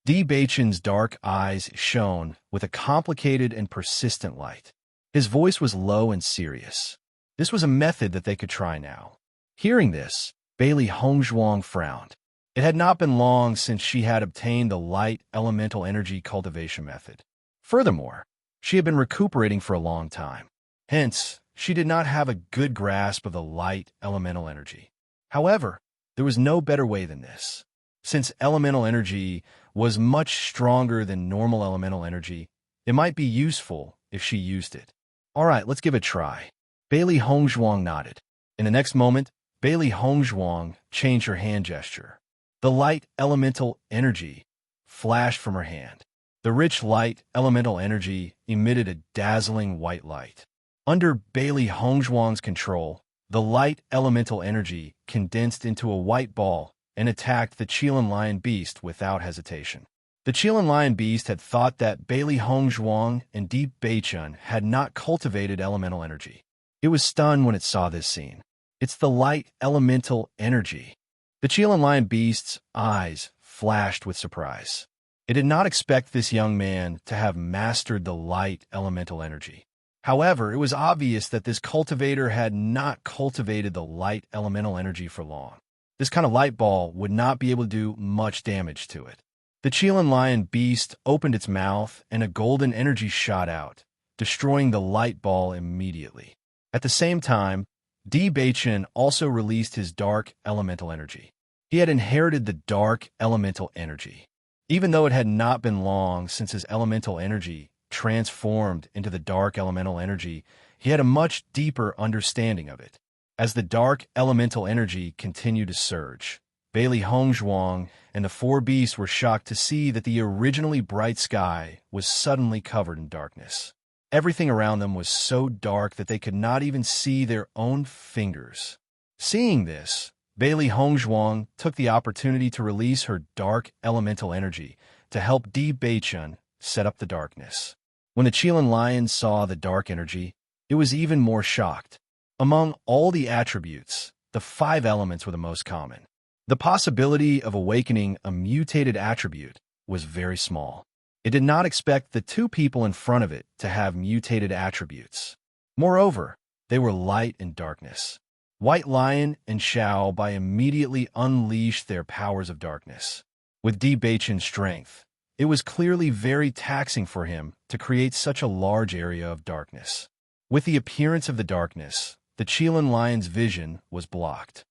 Beichin's dark eyes shone with a complicated and persistent light. His voice was low and serious. This was a method that they could try now. Hearing this, Bailey Hongzhuang frowned. It had not been long since she had obtained the light elemental energy cultivation method. Furthermore, she had been recuperating for a long time. Hence, she did not have a good grasp of the light elemental energy. However, there was no better way than this. Since elemental energy was much stronger than normal elemental energy, it might be useful if she used it. All right, let's give it a try. Bailey Hongzhuang nodded. In the next moment, Bailey Hongzhuang changed her hand gesture. The light elemental energy flashed from her hand. The rich light elemental energy emitted a dazzling white light. Under Bailey Hongzhuang's control, the light elemental energy condensed into a white ball and attacked the Chilean lion beast without hesitation. The Chilean lion beast had thought that Bailey Hongzhuang and Beichin had not cultivated elemental energy. It was stunned when it saw this scene. It's the light elemental energy. The Chilean lion beast's eyes flashed with surprise. It did not expect this young man to have mastered the light elemental energy. However, it was obvious that this cultivator had not cultivated the light elemental energy for long. This kind of light ball would not be able to do much damage to it. The Qilin lion beast opened its mouth and a golden energy shot out, destroying the light ball immediately. At the same time, Bewitching also released his dark elemental energy. He had inherited the dark elemental energy. Even though it had not been long since his elemental energy transformed into the dark elemental energy, he had a much deeper understanding of it. As the dark elemental energy continued to surge, Bailey Hongzhuang and the four beasts were shocked to see that the originally bright sky was suddenly covered in darkness. Everything around them was so dark that they could not even see their own fingers. Seeing this, Bailey Hongzhuang took the opportunity to release her dark elemental energy to help Bewitching set up the darkness. When the Qilin lion saw the dark energy, it was even more shocked. Among all the attributes, the 5 elements were the most common. The possibility of awakening a mutated attribute was very small. It did not expect the 2 people in front of it to have mutated attributes. Moreover, they were light and darkness. White Lion and Xiao Bai immediately unleashed their powers of darkness. With Bewitching's strength, it was clearly very taxing for him to create such a large area of darkness. With the appearance of the darkness, the Qilin lion's vision was blocked.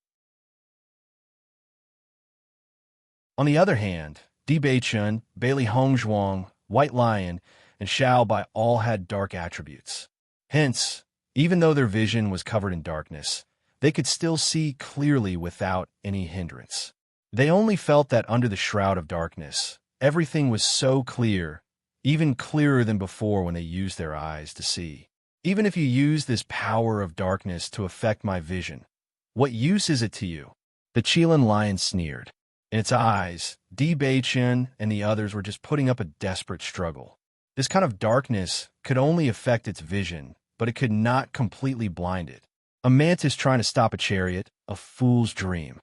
On the other hand, Bewitching, Bailey Hongzhuang, White Lion, and Xiao Bai all had dark attributes. Hence, even though their vision was covered in darkness, they could still see clearly without any hindrance. They only felt that under the shroud of darkness, everything was so clear, even clearer than before when they used their eyes to see. Even if you use this power of darkness to affect my vision, what use is it to you? The Qilin lion sneered. In its eyes, Bewitching and the others were just putting up a desperate struggle. This kind of darkness could only affect its vision, but it could not completely blind it. A mantis trying to stop a chariot, a fool's dream.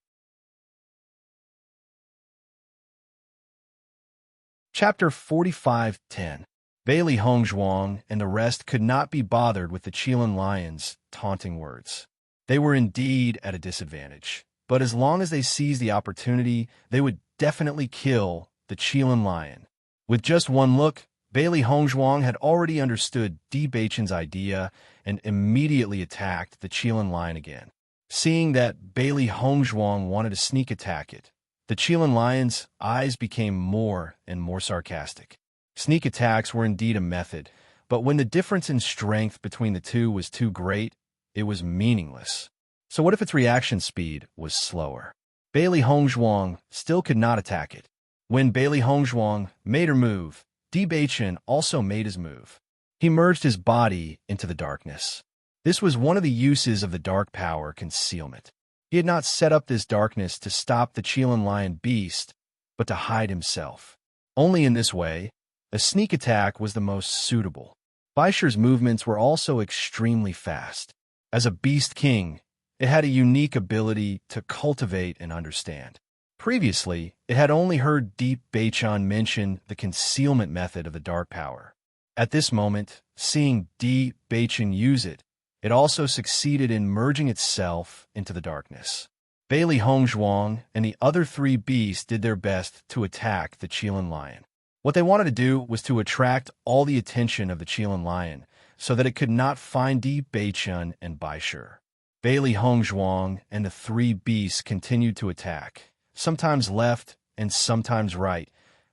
Chapter 45:10. Bailey Hongzhuang and the rest could not be bothered with the Qilin lion's taunting words. They were indeed at a disadvantage, but as long as they seized the opportunity, they would definitely kill the Qilin lion. With just one look, Bailey Hongzhuang had already understood Bewitching's idea and immediately attacked the Qilin lion again. Seeing that Bailey Hongzhuang wanted to sneak attack it, the Qilin lion's eyes became more and more sarcastic. Sneak attacks were indeed a method, but when the difference in strength between the two was too great, it was meaningless. So what if its reaction speed was slower? Bailey Hongzhuang still could not attack it. When Bailey Hongzhuang made her move, Bewitching also made his move. He merged his body into the darkness. This was one of the uses of the dark power concealment. He had not set up this darkness to stop the Qilin lion beast, but to hide himself. Only in this way, a sneak attack was the most suitable. Baisher's movements were also extremely fast. As a beast king, it had a unique ability to cultivate and understand. Previously, it had only heard Bewitching mention the concealment method of the dark power. At this moment, seeing Bewitching use it, it also succeeded in merging itself into the darkness. Bailey Hongzhuang and the other 3 beasts did their best to attack the Qilin lion. What they wanted to do was to attract all the attention of the Qilin lion so that it could not find Bewitching and Baisher. Bailey Hongzhuang and the 3 beasts continued to attack, sometimes left and sometimes right,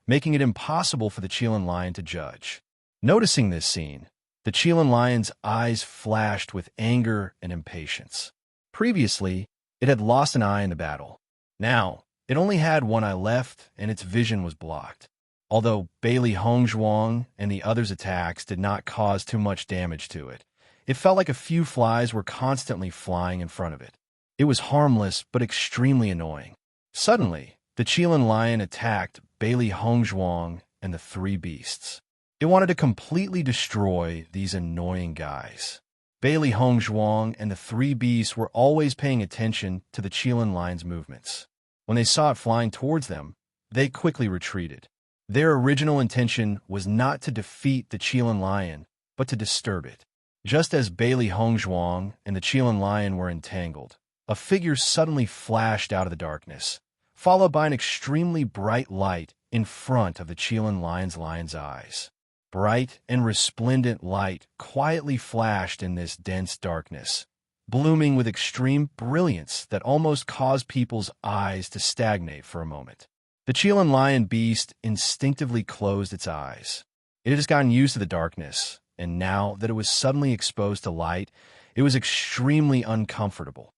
making it impossible for the Qilin lion to judge. Noticing this scene, the Qilin lion's eyes flashed with anger and impatience. Previously, it had lost an eye in the battle. Now, it only had one eye left and its vision was blocked. Although Bailey Hongzhuang and the others' attacks did not cause too much damage to it, it felt like a few flies were constantly flying in front of it. It was harmless but extremely annoying. Suddenly, the Qilin lion attacked Bailey Hongzhuang and the 3 beasts. It wanted to completely destroy these annoying guys. Bailey Hongzhuang and the 3 beasts were always paying attention to the Qilin lion's movements. When they saw it flying towards them, they quickly retreated. Their original intention was not to defeat the Qilin lion, but to disturb it. Just as Bailey Hongzhuang and the Qilin lion were entangled, a figure suddenly flashed out of the darkness, followed by an extremely bright light in front of the Qilin lion's eyes. Bright and resplendent light quietly flashed in this dense darkness, blooming with extreme brilliance that almost caused people's eyes to stagnate for a moment. The Qilin lion beast instinctively closed its eyes. It had just gotten used to the darkness, and now that it was suddenly exposed to light, it was extremely uncomfortable.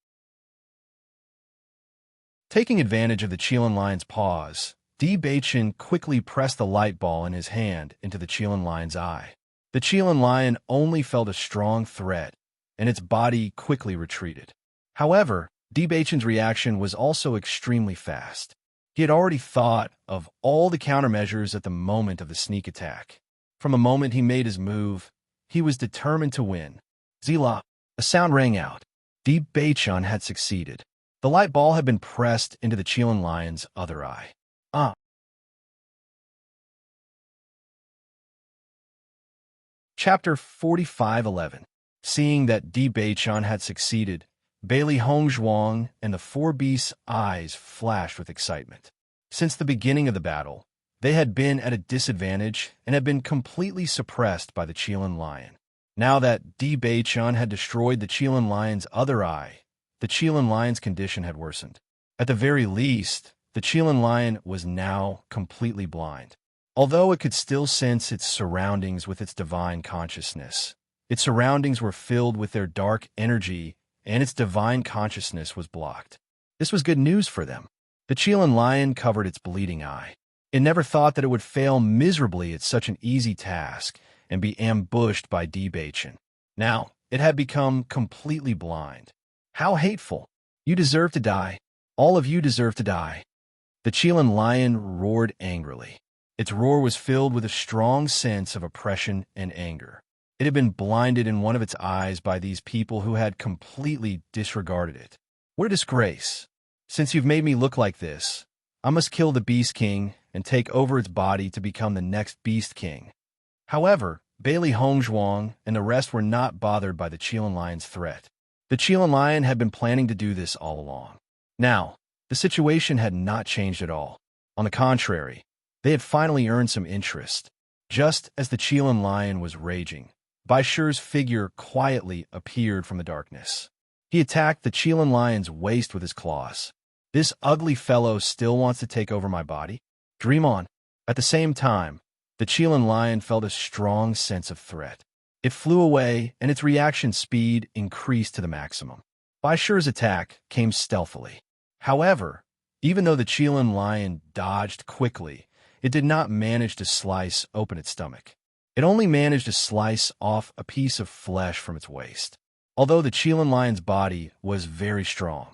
Taking advantage of the Qilin lion's pause, Bewitching quickly pressed the light ball in his hand into the Qilin lion's eye. The Qilin lion only felt a strong threat, and its body quickly retreated. However, Bewitching's reaction was also extremely fast. He had already thought of all the countermeasures at the moment of the sneak attack. From the moment he made his move, he was determined to win. Zila, a sound rang out. Bewitching had succeeded. The light ball had been pressed into the Qilin lion's other eye. Chapter 45:11. Seeing that Bewitching had succeeded, Bailey Hongzhuang and the four beasts' eyes flashed with excitement. Since the beginning of the battle, they had been at a disadvantage and had been completely suppressed by the Qilin lion. Now that Bewitching had destroyed the Qilin lion's other eye, the Qilin lion's condition had worsened. At the very least, the Qilin lion was now completely blind. Although it could still sense its surroundings with its divine consciousness, its surroundings were filled with their dark energy, and its divine consciousness was blocked. This was good news for them. The Qilin lion covered its bleeding eye. It never thought that it would fail miserably at such an easy task and be ambushed by Bewitching. Now, it had become completely blind. How hateful! You deserve to die. All of you deserve to die. The Qilin lion roared angrily. Its roar was filled with a strong sense of oppression and anger. It had been blinded in one of its eyes by these people who had completely disregarded it. What a disgrace! Since you've made me look like this, I must kill the Beast King and take over its body to become the next Beast King. However, Bailey Hongzhuang and the rest were not bothered by the Qilin lion's threat. The Qilin lion had been planning to do this all along. Now, the situation had not changed at all. On the contrary, they had finally earned some interest. Just as the Qilin lion was raging, Bai Shi's figure quietly appeared from the darkness. He attacked the Qilin lion's waist with his claws. This ugly fellow still wants to take over my body? Dream on. At the same time, the Qilin lion felt a strong sense of threat. It flew away, and its reaction speed increased to the maximum. Bai Shi's attack came stealthily. However, even though the Qilin lion dodged quickly, it did not manage to slice open its stomach. It only managed to slice off a piece of flesh from its waist. Although the Qilin lion's body was very strong,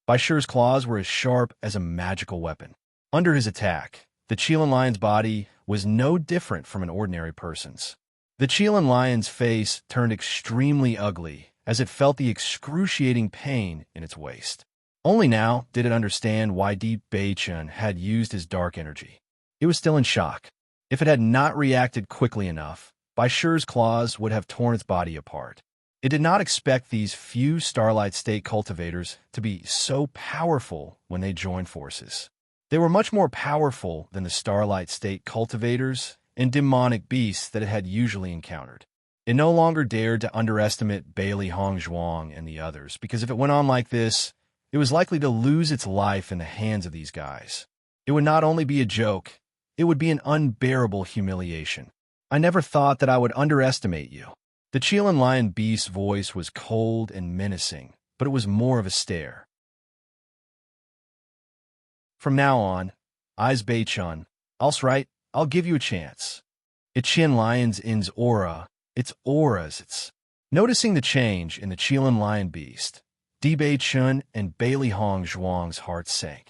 Bai Shi's claws were as sharp as a magical weapon. Under his attack, the Qilin lion's body was no different from an ordinary person's. The Qilin lion's face turned extremely ugly as it felt the excruciating pain in its waist. Only now did it understand why Bewitching had used his dark energy. It was still in shock. If it had not reacted quickly enough, Bai Shi's claws would have torn its body apart. It did not expect these few Starlight State cultivators to be so powerful when they joined forces. They were much more powerful than the Starlight State cultivators and demonic beasts that it had usually encountered. It no longer dared to underestimate Bailey Hongzhuang and the others, because if it went on like this, it was likely to lose its life in the hands of these guys. It would not only be a joke, it would be an unbearable humiliation. I never thought that I would underestimate you. The Qilin lion beast's voice was cold and menacing, but it was more of a stare. From now on, Eyes Beichun, I'll give you a chance. It Qin lion's in's aura, its auras, Noticing the change in the Qilin lion beast, Bewitching and Bailey Hongzhuang's hearts sank.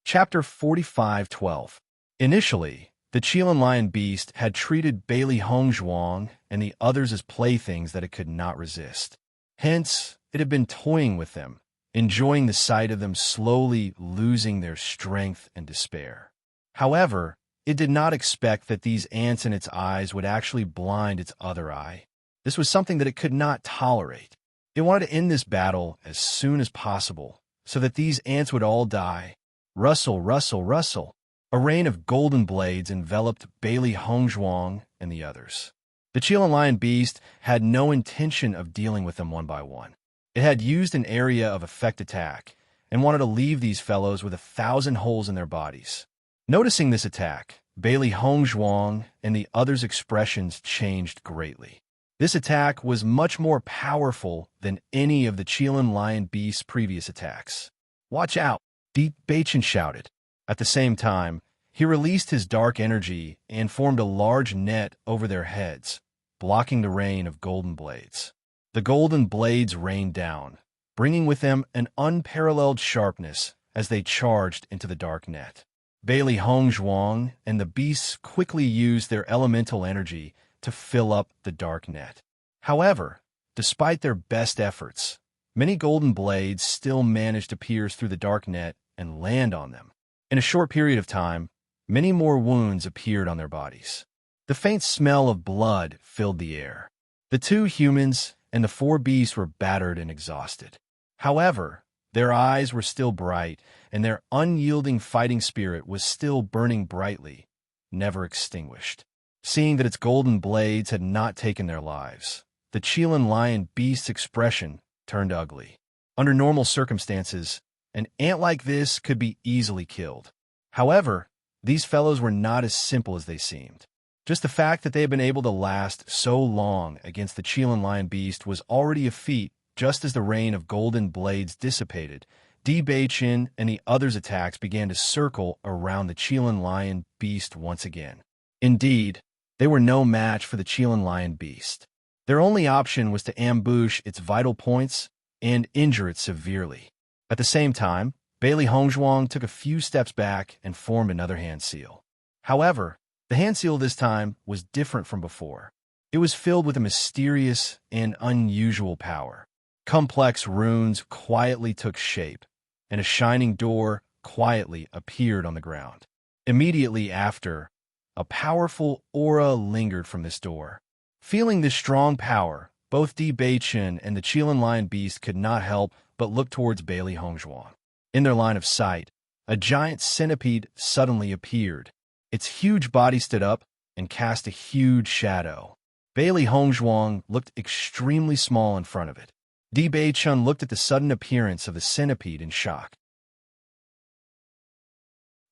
Chapter 45:12. Initially, the Qilin lion beast had treated Bailey Hongzhuang and the others as playthings that it could not resist. Hence, it had been toying with them, enjoying the sight of them slowly losing their strength and despair. However, it did not expect that these ants in its eyes would actually blind its other eye. This was something that it could not tolerate. It wanted to end this battle as soon as possible, so that these ants would all die. Rustle, rustle, rustle. A rain of golden blades enveloped Bailey Hongzhuang and the others. The Qilin lion beast had no intention of dealing with them one by one. It had used an area of effect attack and wanted to leave these fellows with 1,000 holes in their bodies. Noticing this attack, Bailey Hongzhuang and the others' expressions changed greatly. This attack was much more powerful than any of the Qilin lion beast's previous attacks. "Watch out!" Bewitching shouted. At the same time, he released his dark energy and formed a large net over their heads, blocking the rain of golden blades. The golden blades rained down, bringing with them an unparalleled sharpness as they charged into the dark net. Bailey Hongzhuang and the beasts quickly used their elemental energy to fill up the dark net. However, despite their best efforts, many golden blades still managed to pierce through the dark net and land on them. In a short period of time, many more wounds appeared on their bodies. The faint smell of blood filled the air. The 2 humans and the 4 beasts were battered and exhausted. However, their eyes were still bright, and their unyielding fighting spirit was still burning brightly, never extinguished. Seeing that its golden blades had not taken their lives, the Qilin lion beast's expression turned ugly. Under normal circumstances, an ant like this could be easily killed. However, these fellows were not as simple as they seemed. Just the fact that they had been able to last so long against the Qilin lion beast was already a feat. Just as the rain of golden blades dissipated, Bewitching and the others' attacks began to circle around the Qilin lion beast once again. Indeed, they were no match for the Qilin lion beast. Their only option was to ambush its vital points and injure it severely. At the same time, Bailey Hongzhuang took a few steps back and formed another hand seal. However, the hand seal this time was different from before. It was filled with a mysterious and unusual power. Complex runes quietly took shape, and a shining door quietly appeared on the ground. Immediately after, a powerful aura lingered from this door. Feeling this strong power, both Bewitching and the Qilin lion beast could not help but look towards Bailey Hongzhuang. In their line of sight, a giant centipede suddenly appeared. Its huge body stood up and cast a huge shadow. Bailey Hongzhuang looked extremely small in front of it. Bewitching looked at the sudden appearance of the centipede in shock.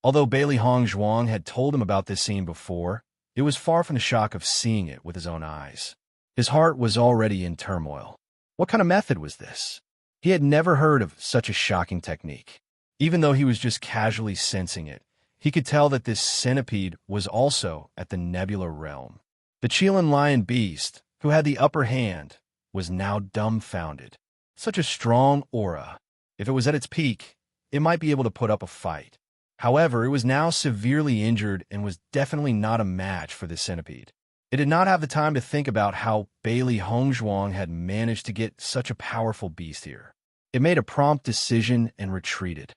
Although Bailey Hongzhuang had told him about this scene before, it was far from the shock of seeing it with his own eyes. His heart was already in turmoil. What kind of method was this? He had never heard of such a shocking technique. Even though he was just casually sensing it, he could tell that this centipede was also at the nebula realm. The Qilin lion beast, who had the upper hand, was now dumbfounded. Such a strong aura. If it was at its peak, it might be able to put up a fight. However, it was now severely injured and was definitely not a match for this centipede. It did not have the time to think about how Bailey Hongzhuang had managed to get such a powerful beast here. It made a prompt decision and retreated.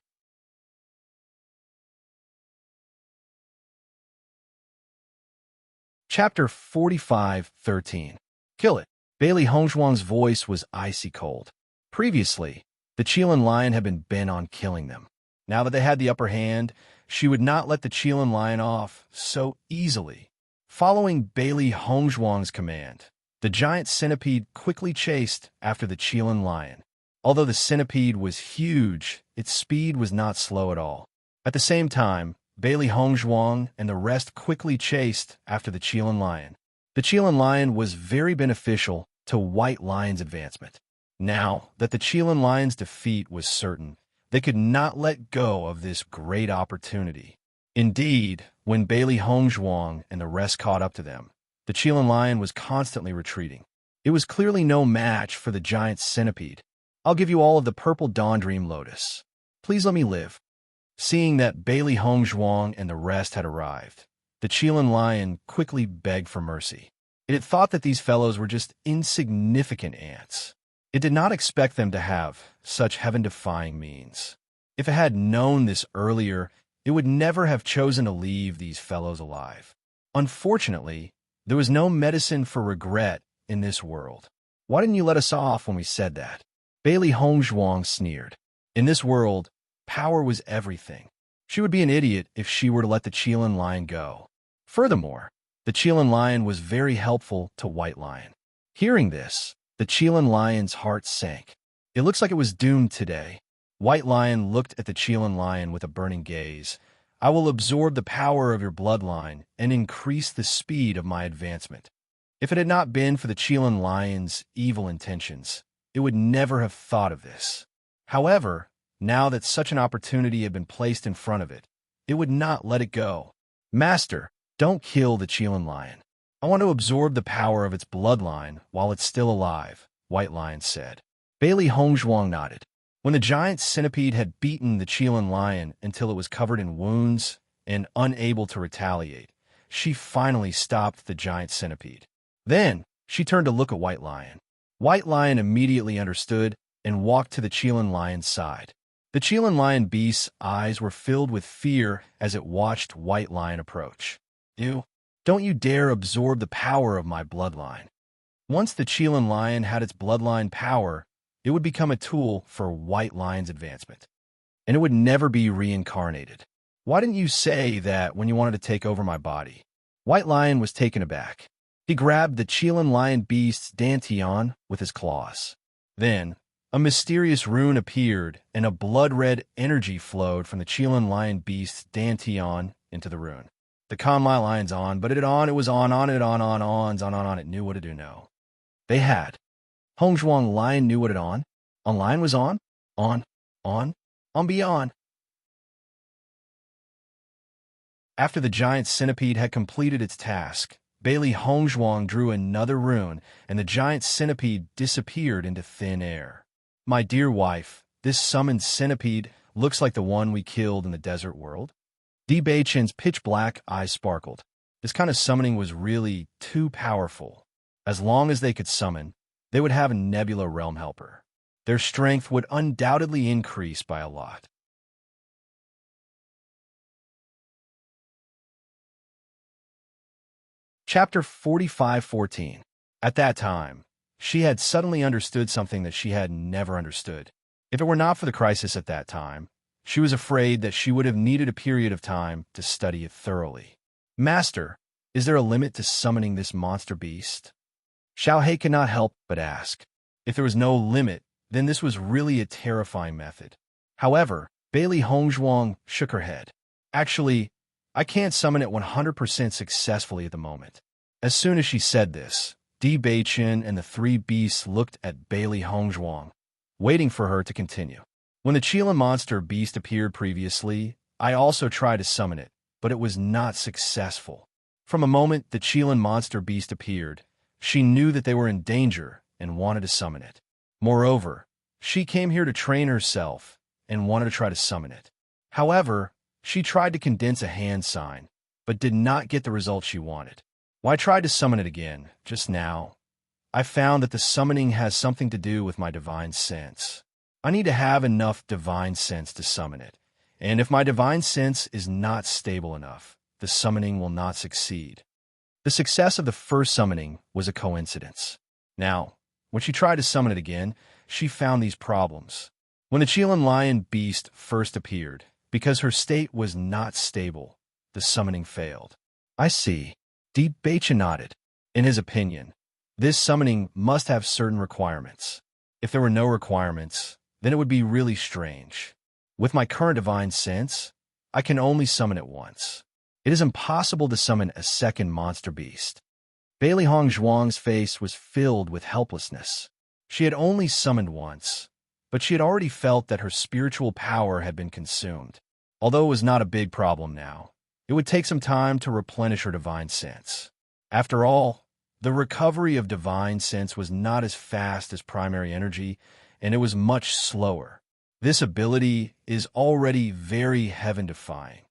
Chapter 45:13. Kill it. Bailey Hongzhuang's voice was icy cold. Previously, the Qilin lion had been bent on killing them. Now that they had the upper hand, she would not let the Qilin lion off so easily. Following Bailey Hongzhuang's command, the giant centipede quickly chased after the Qilin lion. Although the centipede was huge, its speed was not slow at all. At the same time, Bailey Hongzhuang and the rest quickly chased after the Qilin lion. The Qilin lion was very beneficial to White Lion's advancement. Now that the Qilin lion's defeat was certain, they could not let go of this great opportunity. Indeed, when Bailey Hongzhuang and the rest caught up to them, the Qilin lion was constantly retreating. It was clearly no match for the giant centipede. "I'll give you all of the purple dawn dream lotus. Please let me live." Seeing that Bailey Hongzhuang and the rest had arrived, the Qilin lion quickly begged for mercy. It had thought that these fellows were just insignificant ants. It did not expect them to have such heaven-defying means. If it had known this earlier, it would never have chosen to leave these fellows alive. Unfortunately, there was no medicine for regret in this world. Why didn't you let us off when we said that? Bailey Hongzhuang sneered. In this world, power was everything. She would be an idiot if she were to let the Qilin Lion go. Furthermore, the Qilin Lion was very helpful to White Lion. Hearing this, the Qilin Lion's heart sank. It looks like it was doomed today. White Lion looked at the Qilin Lion with a burning gaze. I will absorb the power of your bloodline and increase the speed of my advancement. If it had not been for the Qilin Lion's evil intentions, it would never have thought of this. However, now that such an opportunity had been placed in front of it, it would not let it go. Master, don't kill the Qilin Lion. I want to absorb the power of its bloodline while it's still alive, White Lion said. Bailey Hongzhuang nodded. When the giant centipede had beaten the Qilin Lion until it was covered in wounds and unable to retaliate, she finally stopped the giant centipede. Then, she turned to look at White Lion. White Lion immediately understood and walked to the Qilin Lion's side. The Qilin Lion beast's eyes were filled with fear as it watched White Lion approach. Don't you dare absorb the power of my bloodline. Once the Qilin Lion had its bloodline power, it would become a tool for White Lion's advancement, and it would never be reincarnated. Why didn't you say that when you wanted to take over my body? White Lion was taken aback. He grabbed the Qilin Lion beast's dantian with his claws. Then, a mysterious rune appeared, and a blood-red energy flowed from the Qilin Lion beast's dantian into the rune. The Conlai Lion's on, but it was on, it knew what to do now. They had. Hongzhuang Lion knew what it on. Lion was on, beyond. After the giant centipede had completed its task, Bailey Hongzhuang drew another rune, and the giant centipede disappeared into thin air. My dear wife, this summoned centipede looks like the one we killed in the desert world. Bewitching's pitch-black eyes sparkled. This kind of summoning was really too powerful. As long as they could summon, they would have a Nebula Realm helper. Their strength would undoubtedly increase by a lot. Chapter 45:14. At that time, she had suddenly understood something that she had never understood. If it were not for the crisis at that time, she was afraid that she would have needed a period of time to study it thoroughly. Master, is there a limit to summoning this monster beast? Xiao He could not help but ask. If there was no limit, then this was really a terrifying method. However, Bailey Hongzhuang shook her head. Actually, I can't summon it 100% successfully at the moment. As soon as she said this, Bewitching and the three beasts looked at Bailey Hongzhuang, waiting for her to continue. When the Qilin monster beast appeared previously, I also tried to summon it, but it was not successful. From a moment the Qilin monster beast appeared, she knew that they were in danger and wanted to summon it. Moreover, she came here to train herself and wanted to try to summon it. However, she tried to condense a hand sign, but did not get the result she wanted. When I tried to summon it again, just now, I found that the summoning has something to do with my divine sense. I need to have enough divine sense to summon it, and if my divine sense is not stable enough, the summoning will not succeed. The success of the first summoning was a coincidence. Now, when she tried to summon it again, she found these problems. When the Qilin Lion beast first appeared, because her state was not stable, the summoning failed. I see. Bewitching nodded. In his opinion, this summoning must have certain requirements. If there were no requirements, then it would be really strange. With my current divine sense, I can only summon it once. It is impossible to summon a second monster beast. Bailey Hongzhuang's face was filled with helplessness. She had only summoned once, but she had already felt that her spiritual power had been consumed. Although it was not a big problem now, it would take some time to replenish her divine sense. After all, the recovery of divine sense was not as fast as primary energy, and it was much slower. This ability is already very heaven-defying.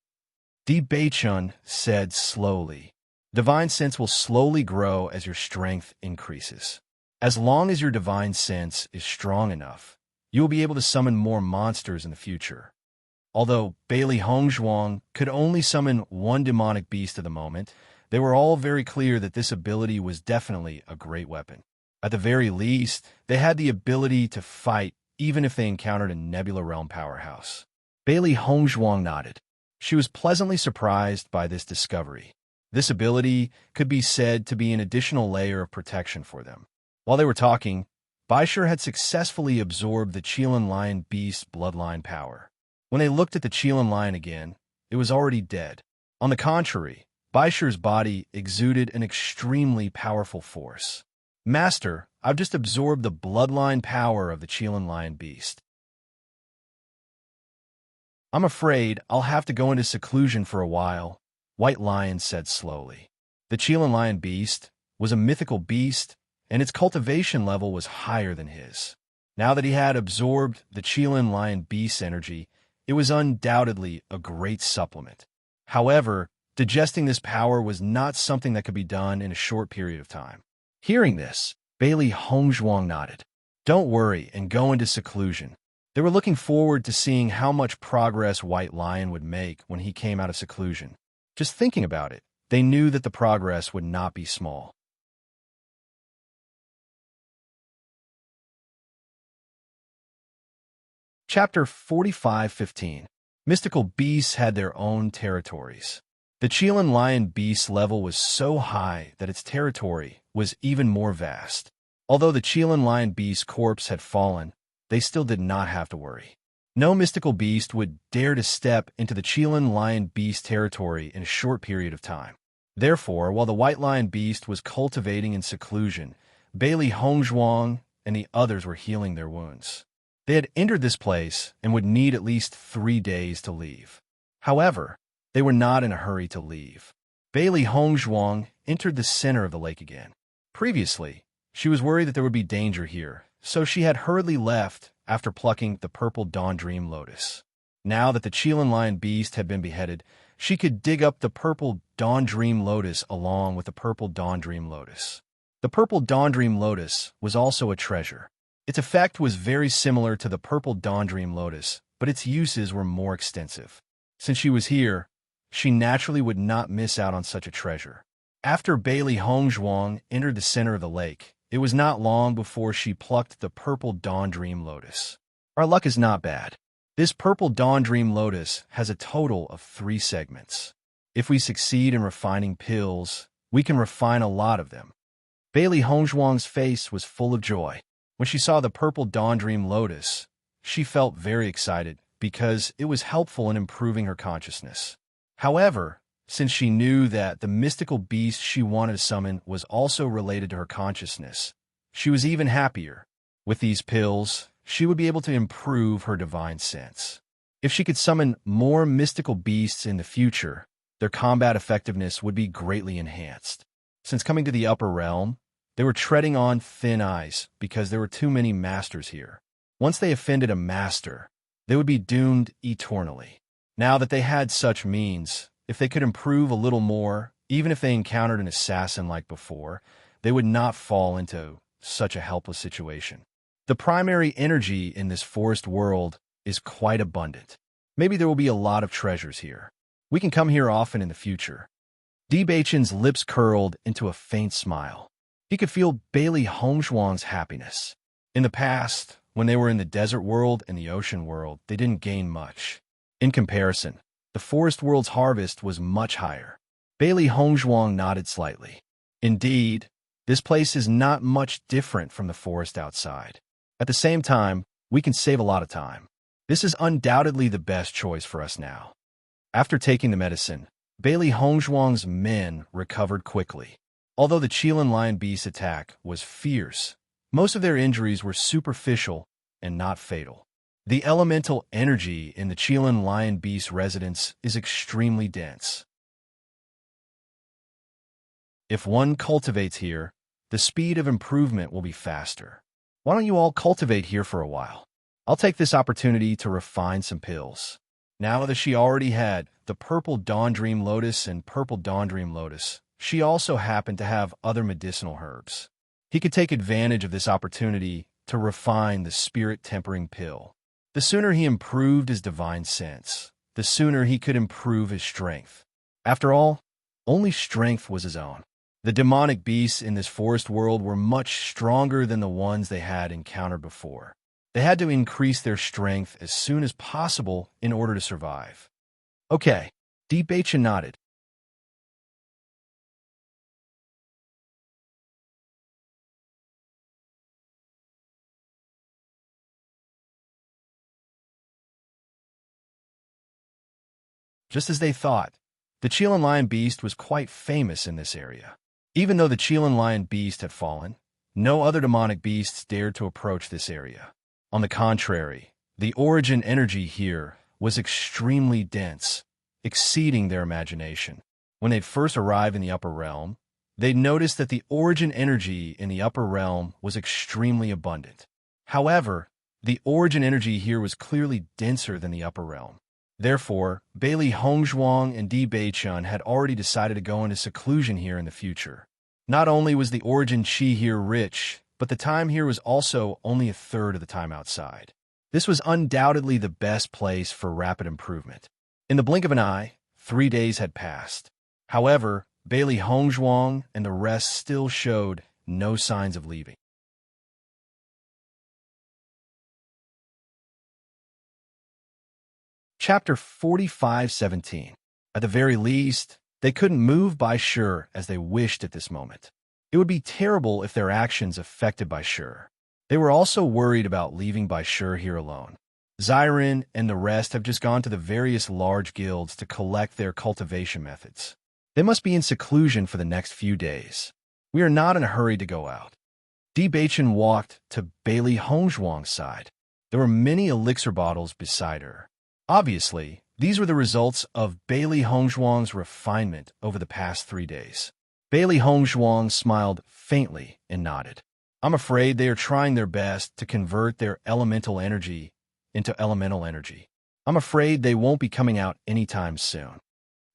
Bewitching said slowly, divine sense will slowly grow as your strength increases. As long as your divine sense is strong enough, you will be able to summon more monsters in the future. Although Bailey Hongzhuang could only summon one demonic beast at the moment, They were all very clear that this ability was definitely a great weapon. At the very least, they had the ability to fight even if they encountered a Nebula Realm powerhouse. Bailey Hongzhuang nodded. She was pleasantly surprised by this discovery. This ability could be said to be an additional layer of protection for them. While they were talking, Baishur had successfully absorbed the Qilin Lion Beast bloodline power. When they looked at the Qilin Lion again, it was already dead. On the contrary, Baishur's body exuded an extremely powerful force. Master, I've just absorbed the bloodline power of the Qilin Lion Beast. I'm afraid I'll have to go into seclusion for a while, White Lion said slowly. The Qilin Lion Beast was a mythical beast, and its cultivation level was higher than his. Now that he had absorbed the Qilin Lion Beast's energy, it was undoubtedly a great supplement. However, digesting this power was not something that could be done in a short period of time. Hearing this, Bailey Hongzhuang nodded. Don't worry and go into seclusion. They were looking forward to seeing how much progress White Lion would make when he came out of seclusion. Just thinking about it, they knew that the progress would not be small. Chapter 45:15. Mystical beasts had their own territories. The Qilin Lion Beast's level was so high that its territory was even more vast. Although the Qilin Lion Beast's corpse had fallen, they still did not have to worry. No mystical beast would dare to step into the Qilin Lion Beast territory in a short period of time. Therefore, while the White Lion Beast was cultivating in seclusion, Bailey Hongzhuang and the others were healing their wounds. They had entered this place and would need at least 3 days to leave. However, they were not in a hurry to leave. Bailey Hongzhuang entered the center of the lake again. Previously, she was worried that there would be danger here, so she had hurriedly left after plucking the purple Dawn Dream Lotus. Now that the Qilin Lion Beast had been beheaded, she could dig up the purple Dawn Dream Lotus along with the purple Dawn Dream Lotus. The purple Dawn Dream Lotus was also a treasure. Its effect was very similar to the purple Dawn Dream Lotus, but its uses were more extensive. Since she was here, she naturally would not miss out on such a treasure. After Bailey Hongzhuang entered the center of the lake, it was not long before she plucked the purple Dawn Dream Lotus. Our luck is not bad. This purple Dawn Dream Lotus has a total of 3 segments. If we succeed in refining pills, we can refine a lot of them. Bailey Hongzhuang's face was full of joy. When she saw the purple Dawn Dream Lotus, she felt very excited because it was helpful in improving her consciousness. However, since she knew that the mystical beast she wanted to summon was also related to her consciousness, she was even happier. With these pills, she would be able to improve her divine sense. If she could summon more mystical beasts in the future, their combat effectiveness would be greatly enhanced. Since coming to the upper realm, they were treading on thin ice because there were too many masters here. Once they offended a master, they would be doomed eternally. Now that they had such means, if they could improve a little more, even if they encountered an assassin like before, they would not fall into such a helpless situation. The primary energy in this forest world is quite abundant. Maybe there will be a lot of treasures here. We can come here often in the future. Debachin's lips curled into a faint smile. He could feel Bailey Hongzhuang's happiness. In the past, when they were in the desert world and the ocean world, they didn't gain much. In comparison, the forest world's harvest was much higher. Bailey Hongzhuang nodded slightly. Indeed, this place is not much different from the forest outside. At the same time, we can save a lot of time. This is undoubtedly the best choice for us now. After taking the medicine, Bailey Hongzhuang's men recovered quickly. Although the Qilin Lion Beast's attack was fierce, most of their injuries were superficial and not fatal. The elemental energy in the Qilin Lion Beast's residence is extremely dense. If one cultivates here, the speed of improvement will be faster. Why don't you all cultivate here for a while? I'll take this opportunity to refine some pills. Now that she already had the purple Dawn Dream Lotus and purple Dawn Dream Lotus, she also happened to have other medicinal herbs. He could take advantage of this opportunity to refine the spirit-tempering pill. The sooner he improved his divine sense, the sooner he could improve his strength. After all, only strength was his own. The demonic beasts in this forest world were much stronger than the ones they had encountered before. They had to increase their strength as soon as possible in order to survive. Okay, Bewitching nodded. Just as they thought, the Chilean lion beast was quite famous in this area. Even though the Chilean lion beast had fallen, no other demonic beasts dared to approach this area. On the contrary, the origin energy here was extremely dense, exceeding their imagination. When they'd first arrived in the upper realm, they'd noticed that the origin energy in the upper realm was extremely abundant. However, the origin energy here was clearly denser than the upper realm. Therefore, Bailey Hongzhuang and Di Beichun had already decided to go into seclusion here in the future. Not only was the origin chi here rich, but the time here was also only a third of the time outside. This was undoubtedly the best place for rapid improvement. In the blink of an eye, 3 days had passed. However, Bailey Hongzhuang and the rest still showed no signs of leaving. Chapter 45:17. At the very least, they couldn't move Bai Shi as they wished at this moment. It would be terrible if their actions affected Bai Shi. They were also worried about leaving Bai Shi here alone. Xiren and the rest have just gone to the various large guilds to collect their cultivation methods. They must be in seclusion for the next few days. We are not in a hurry to go out. Di Beichun walked to Bailey Hongzhuang's side. There were many elixir bottles beside her. Obviously, these were the results of Bailey Hongzhuang's refinement over the past 3 days. Bailey Hongzhuang smiled faintly and nodded. I'm afraid they are trying their best to convert their elemental energy into elemental energy. I'm afraid they won't be coming out anytime soon.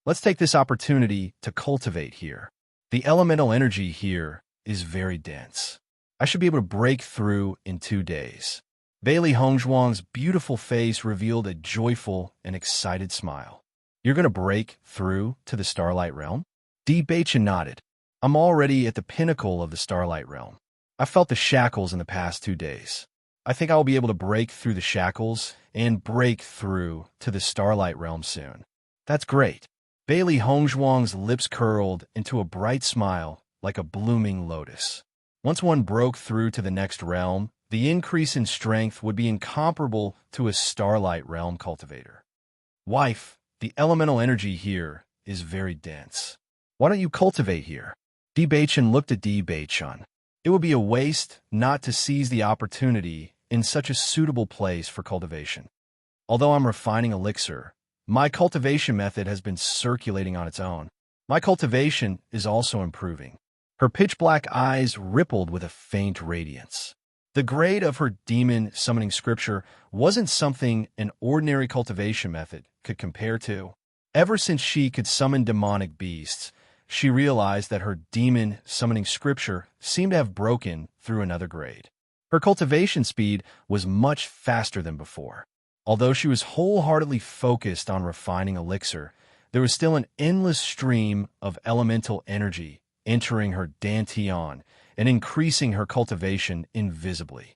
Let's take this opportunity to cultivate here. The elemental energy here is very dense. I should be able to break through in 2 days. Bailey Hongzhuang's beautiful face revealed a joyful and excited smile. You're going to break through to the Starlight Realm? Di Beichun nodded. I'm already at the pinnacle of the Starlight Realm. I felt the shackles in the past 2 days. I think I will be able to break through the shackles and break through to the Starlight Realm soon. That's great. Bailey Hongzhuang's lips curled into a bright smile like a blooming lotus. Once one broke through to the next realm, the increase in strength would be incomparable to a Starlight Realm cultivator. Wife, the elemental energy here is very dense. Why don't you cultivate here? Di Beichun looked at Di Beichun. It would be a waste not to seize the opportunity in such a suitable place for cultivation. Although I'm refining elixir, my cultivation method has been circulating on its own. My cultivation is also improving. Her pitch-black eyes rippled with a faint radiance. The grade of her demon summoning scripture wasn't something an ordinary cultivation method could compare to. Ever since she could summon demonic beasts, she realized that her demon summoning scripture seemed to have broken through another grade. Her cultivation speed was much faster than before. Although she was wholeheartedly focused on refining elixir, there was still an endless stream of elemental energy entering her dantian and increasing her cultivation invisibly.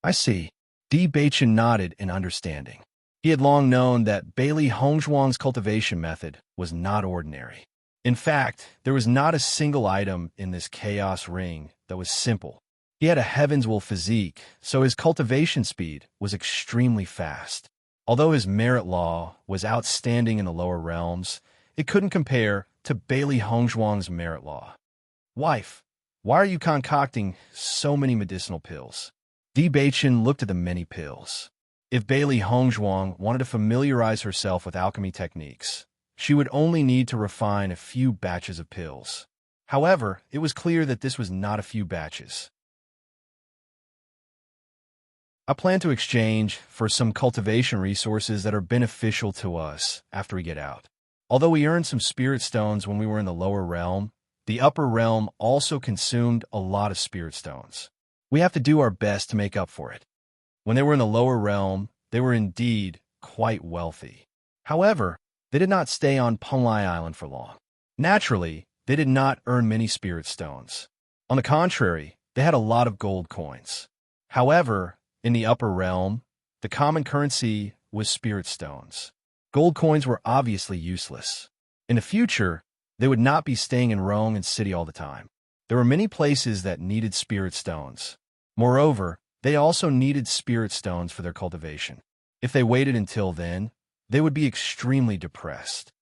I see. Di Beichun nodded in understanding. He had long known that Bailey Hongzhuang's cultivation method was not ordinary. In fact, there was not a single item in this chaos ring that was simple. He had a Heaven's Will physique, so his cultivation speed was extremely fast. Although his merit law was outstanding in the lower realms, it couldn't compare to Bailey Hongzhuang's merit law. Wife, why are you concocting so many medicinal pills? Di Beichun looked at the many pills. If Bailey Hongzhuang wanted to familiarize herself with alchemy techniques, she would only need to refine a few batches of pills. However, it was clear that this was not a few batches. I plan to exchange for some cultivation resources that are beneficial to us after we get out. Although we earned some spirit stones when we were in the lower realm, the upper realm also consumed a lot of spirit stones. We have to do our best to make up for it. When they were in the lower realm, they were indeed quite wealthy. However, they did not stay on Punlai Island for long. Naturally, they did not earn many spirit stones. On the contrary, they had a lot of gold coins. However, in the upper realm, the common currency was spirit stones. Gold coins were obviously useless. In the future, they would not be staying in Rome and City all the time. There were many places that needed spirit stones. Moreover, they also needed spirit stones for their cultivation. If they waited until then, they would be extremely depressed.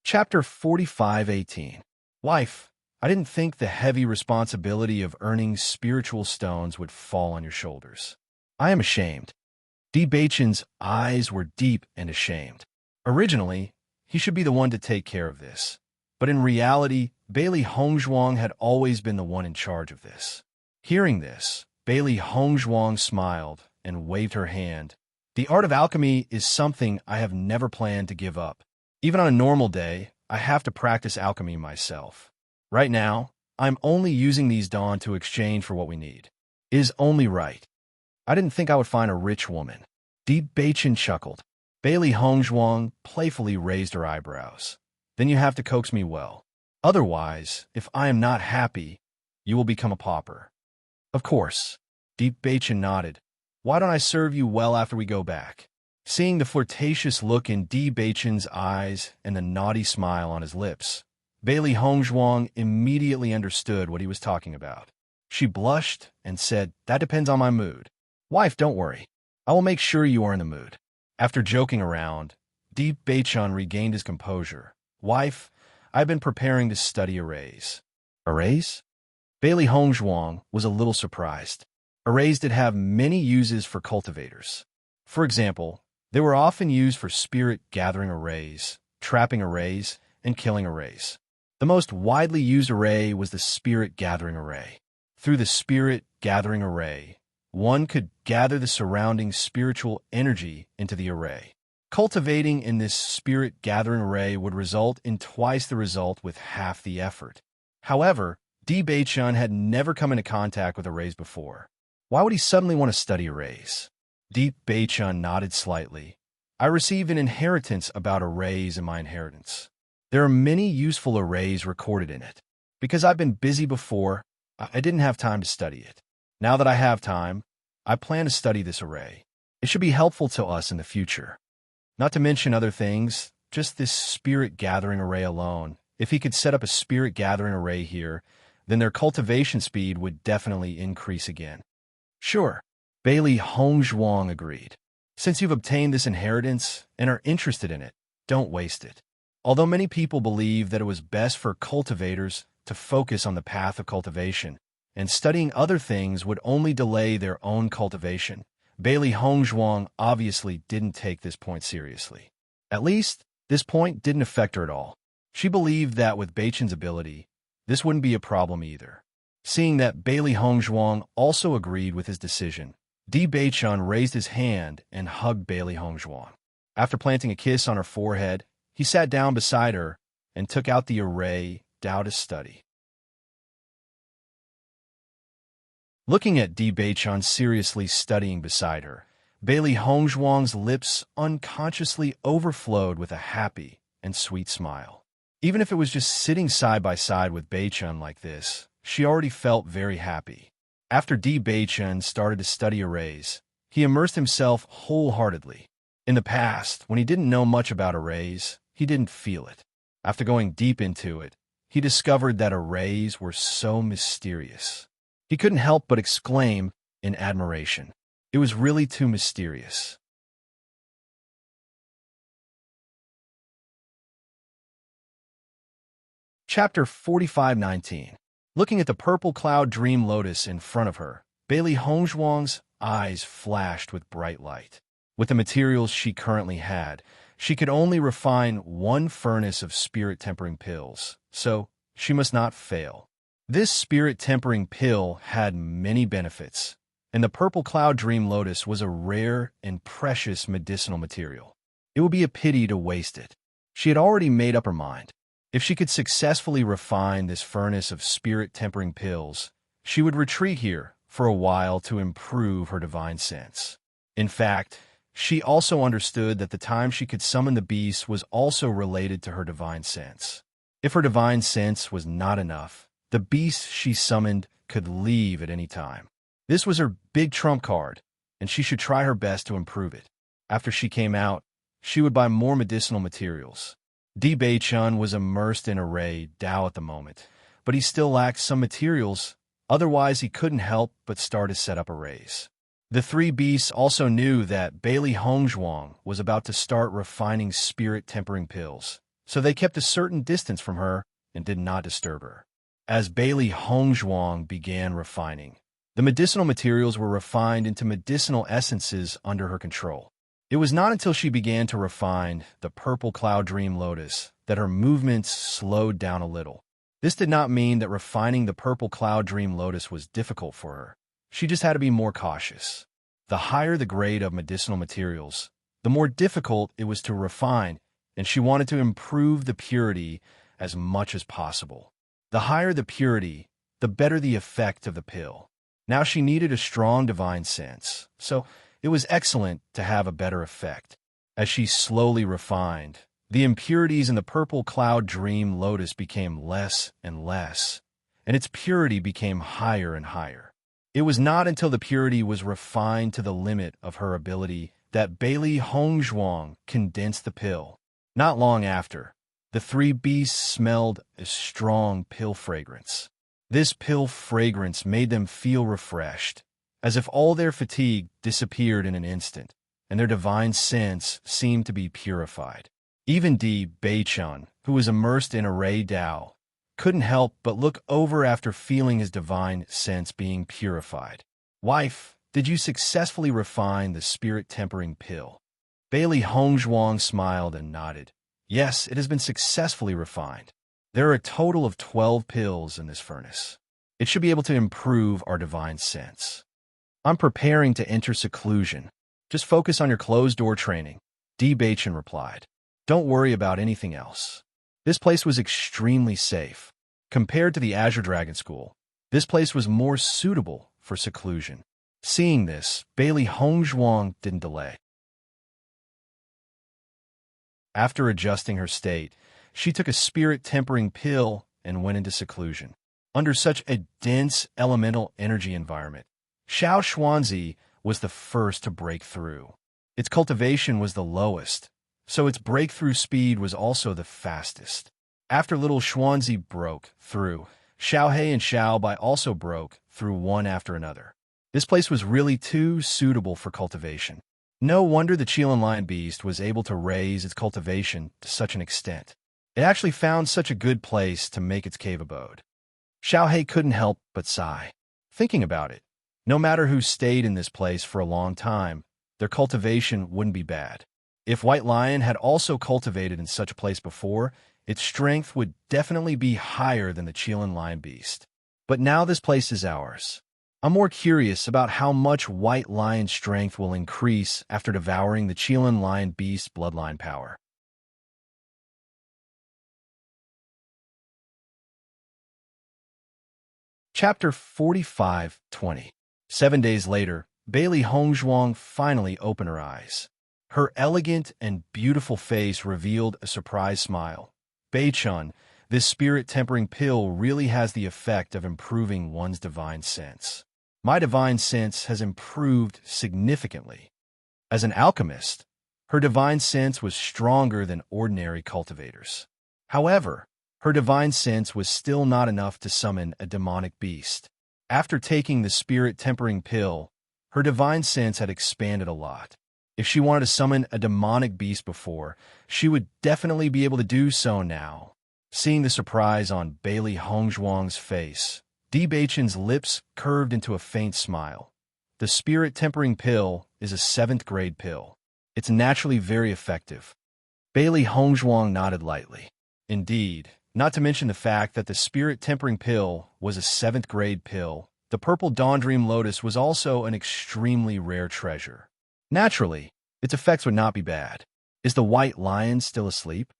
Chapter 45:18. Wife, I didn't think the heavy responsibility of earning spiritual stones would fall on your shoulders. I am ashamed. Bewitching's eyes were deep and ashamed. Originally, he should be the one to take care of this. But in reality, Bailey Hongzhuang had always been the one in charge of this. Hearing this, Bailey Hongzhuang smiled and waved her hand. The art of alchemy is something I have never planned to give up. Even on a normal day, I have to practice alchemy myself. Right now, I'm only using these dawn to exchange for what we need. It is only right. I didn't think I would find a rich woman. Bewitching chuckled. Bailey Hongzhuang playfully raised her eyebrows. Then you have to coax me well. Otherwise, if I am not happy, you will become a pauper. Of course. Bewitching nodded. Why don't I serve you well after we go back? Seeing the flirtatious look in Bewitching's eyes and the naughty smile on his lips, Bailey Hongzhuang immediately understood what he was talking about. She blushed and said, "That depends on my mood." "Wife, don't worry. I will make sure you are in the mood." After joking around, Bewitching regained his composure. "Wife, I've been preparing to study arrays." Arrays? Bailey Hongzhuang was a little surprised. Arrays did have many uses for cultivators. For example, they were often used for spirit-gathering arrays, trapping arrays, and killing arrays. The most widely used array was the spirit-gathering array. Through the spirit-gathering array, one could gather the surrounding spiritual energy into the array. Cultivating in this spirit-gathering array would result in twice the result with half the effort. However, Bewitching had never come into contact with arrays before. Why would he suddenly want to study arrays? Bewitching nodded slightly. I received an inheritance about arrays in my inheritance. There are many useful arrays recorded in it. Because I've been busy before, I didn't have time to study it. Now that I have time, I plan to study this array. It should be helpful to us in the future. Not to mention other things, just this spirit-gathering array alone. If he could set up a spirit-gathering array here, then their cultivation speed would definitely increase again. Sure, Bailey Hongzhuang agreed. Since you've obtained this inheritance and are interested in it, don't waste it. Although many people believe that it was best for cultivators to focus on the path of cultivation, and studying other things would only delay their own cultivation, Bailey Hongzhuang obviously didn't take this point seriously. At least, this point didn't affect her at all. She believed that with Bewitching's ability, this wouldn't be a problem either. Seeing that Bailey Hongzhuang also agreed with his decision, Bewitching raised his hand and hugged Bailey Hongzhuang. After planting a kiss on her forehead, he sat down beside her and took out the array Tao to study. Looking at Bewitching seriously studying beside her, Bailey Hongzhuang's lips unconsciously overflowed with a happy and sweet smile. Even if it was just sitting side by side with Bewitching like this, she already felt very happy. After Bewitching started to study arrays, he immersed himself wholeheartedly. In the past, when he didn't know much about arrays, he didn't feel it. After going deep into it, he discovered that arrays were so mysterious. He couldn't help but exclaim in admiration. It was really too mysterious. Chapter 45:19. Looking at the purple cloud dream lotus in front of her, Bailey Hongzhuang's eyes flashed with bright light. With the materials she currently had, she could only refine one furnace of spirit-tempering pills, so she must not fail. This spirit-tempering pill had many benefits, and the purple cloud dream lotus was a rare and precious medicinal material. It would be a pity to waste it. She had already made up her mind. If she could successfully refine this furnace of spirit-tempering pills, she would retreat here for a while to improve her divine sense. In fact, She also understood that the time she could summon the beast was also related to her divine sense. If her divine sense was not enough, the beast she summoned could leave at any time. This was her big trump card, and she should try her best to improve it. After she came out, she would buy more medicinal materials. Bewitching was immersed in array Dao at the moment, but he still lacked some materials, otherwise he couldn't help but start to set up arrays. The three beasts also knew that Bailey Hongzhuang was about to start refining spirit-tempering pills, so they kept a certain distance from her and did not disturb her. As Bailey Hongzhuang began refining, the medicinal materials were refined into medicinal essences under her control. It was not until she began to refine the purple cloud dream lotus that her movements slowed down a little. This did not mean that refining the purple cloud dream lotus was difficult for her. She just had to be more cautious. The higher the grade of medicinal materials, the more difficult it was to refine, and she wanted to improve the purity as much as possible. The higher the purity, the better the effect of the pill. Now she needed a strong divine sense, so it was excellent to have a better effect. As she slowly refined, the impurities in the purple cloud dream lotus became less and less, and its purity became higher and higher. It was not until the purity was refined to the limit of her ability that Bailey Hongzhuang condensed the pill. Not long after, the three beasts smelled a strong pill fragrance. This pill fragrance made them feel refreshed, as if all their fatigue disappeared in an instant, and their divine sense seemed to be purified. Even Bewitching, who was immersed in array Dao, couldn't help but look over after feeling his divine sense being purified. Wife, did you successfully refine the spirit-tempering pill? Bailey Hongzhuang smiled and nodded. Yes, it has been successfully refined. There are a total of 12 pills in this furnace. It should be able to improve our divine sense. I'm preparing to enter seclusion. Just focus on your closed-door training, Bewitching replied. Don't worry about anything else. This place was extremely safe. Compared to the Azure Dragon School, this place was more suitable for seclusion. Seeing this, Bailey Hongzhuang didn't delay. After adjusting her state, she took a spirit-tempering pill and went into seclusion. Under such a dense elemental energy environment, Xiao Xuanzi was the first to break through. Its cultivation was the lowest, so its breakthrough speed was also the fastest. After little Xuanzi broke through, Xiaohe and Xiaobai also broke through one after another. This place was really too suitable for cultivation. No wonder the Qilin Lion Beast was able to raise its cultivation to such an extent. It actually found such a good place to make its cave abode. Xiaohe couldn't help but sigh. Thinking about it, no matter who stayed in this place for a long time, their cultivation wouldn't be bad. If White Lion had also cultivated in such a place before, its strength would definitely be higher than the Qilin Lion Beast. But now this place is ours. I'm more curious about how much White Lion's strength will increase after devouring the Qilin Lion Beast's bloodline power. Chapter 45:20. 7 days later, Bailey Hongzhuang finally opened her eyes. Her elegant and beautiful face revealed a surprised smile. Beichun, this spirit-tempering pill really has the effect of improving one's divine sense. My divine sense has improved significantly. As an alchemist, her divine sense was stronger than ordinary cultivators. However, her divine sense was still not enough to summon a demonic beast. After taking the spirit-tempering pill, her divine sense had expanded a lot. If she wanted to summon a demonic beast before, she would definitely be able to do so now. Seeing the surprise on Bailey Hongzhuang's face, Bewitching's lips curved into a faint smile. The spirit-tempering pill is a 7th grade pill. It's naturally very effective. Bailey Hongzhuang nodded lightly. Indeed, not to mention the fact that the spirit-tempering pill was a 7th grade pill, the purple Dawn Dream Lotus was also an extremely rare treasure. Naturally, its effects would not be bad. Is the White Lion still asleep?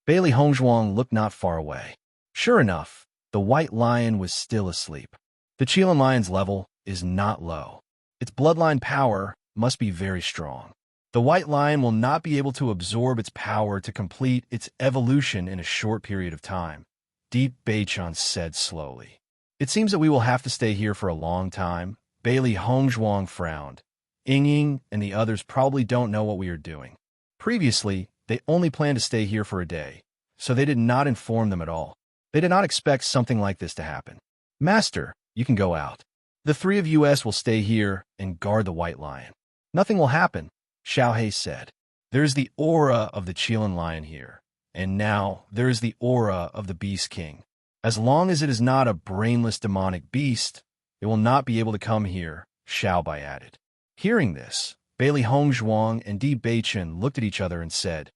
Bailey Hongzhuang looked not far away. Sure enough, the White Lion was still asleep. The Qilin Lion's level is not low. Its bloodline power must be very strong. The white lion will not be able to absorb its power to complete its evolution in a short period of time, Deep Beichan said slowly. It seems that we will have to stay here for a long time. Bailey Hongzhuang frowned. Ying and the others probably don't know what we are doing. Previously, they only planned to stay here for a day, so they did not inform them at all. They did not expect something like this to happen. Master, you can go out. The three of us will stay here and guard the white lion. Nothing will happen, Xiaohei said. There is the aura of the Qilin lion here, and now there is the aura of the Beast King. As long as it is not a brainless demonic beast, it will not be able to come here, Xiaobai added. Hearing this, Bailey Hongzhuang and Di Beichen looked at each other and said,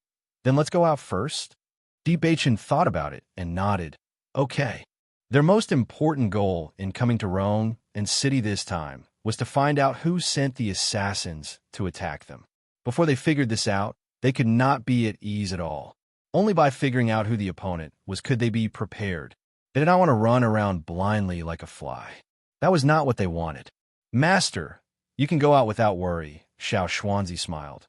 Then let's go out first? Di Beichen thought about it and nodded. Okay. Their most important goal in coming to Rome and City this time was to find out who sent the assassins to attack them. Before they figured this out, they could not be at ease at all. Only by figuring out who the opponent was could they be prepared. They did not want to run around blindly like a fly. That was not what they wanted. Master, you can go out without worry, Xiao Xuanzi smiled.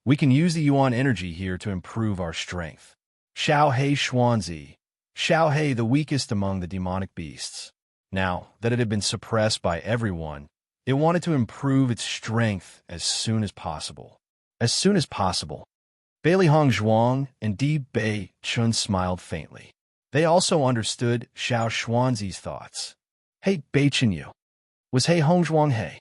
We can use the Yuan energy here to improve our strength. Xiao Hei Xuanzi. Xiao Hei, the weakest among the demonic beasts. Now that it had been suppressed by everyone, it wanted to improve its strength as soon as possible. As soon as possible. Bailey Hongzhuang and Di Bei Chun smiled faintly. They also understood Xiao Xuanzi's thoughts. Hey, Beichen you. Was Hey Hongzhuang Hey?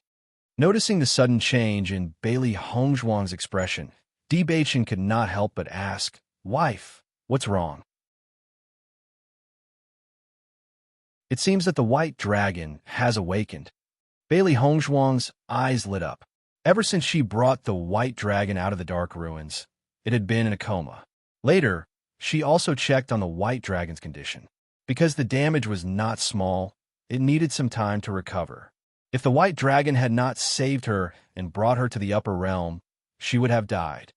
Noticing the sudden change in Bailey Hongzhuang's expression, Di Beichen could not help but ask, Wife, what's wrong? It seems that the white dragon has awakened. Bailey Hongzhuang's eyes lit up. Ever since she brought the white dragon out of the dark ruins, it had been in a coma. Later, she also checked on the white dragon's condition. Because the damage was not small, it needed some time to recover. If the white dragon had not saved her and brought her to the upper realm, she would have died.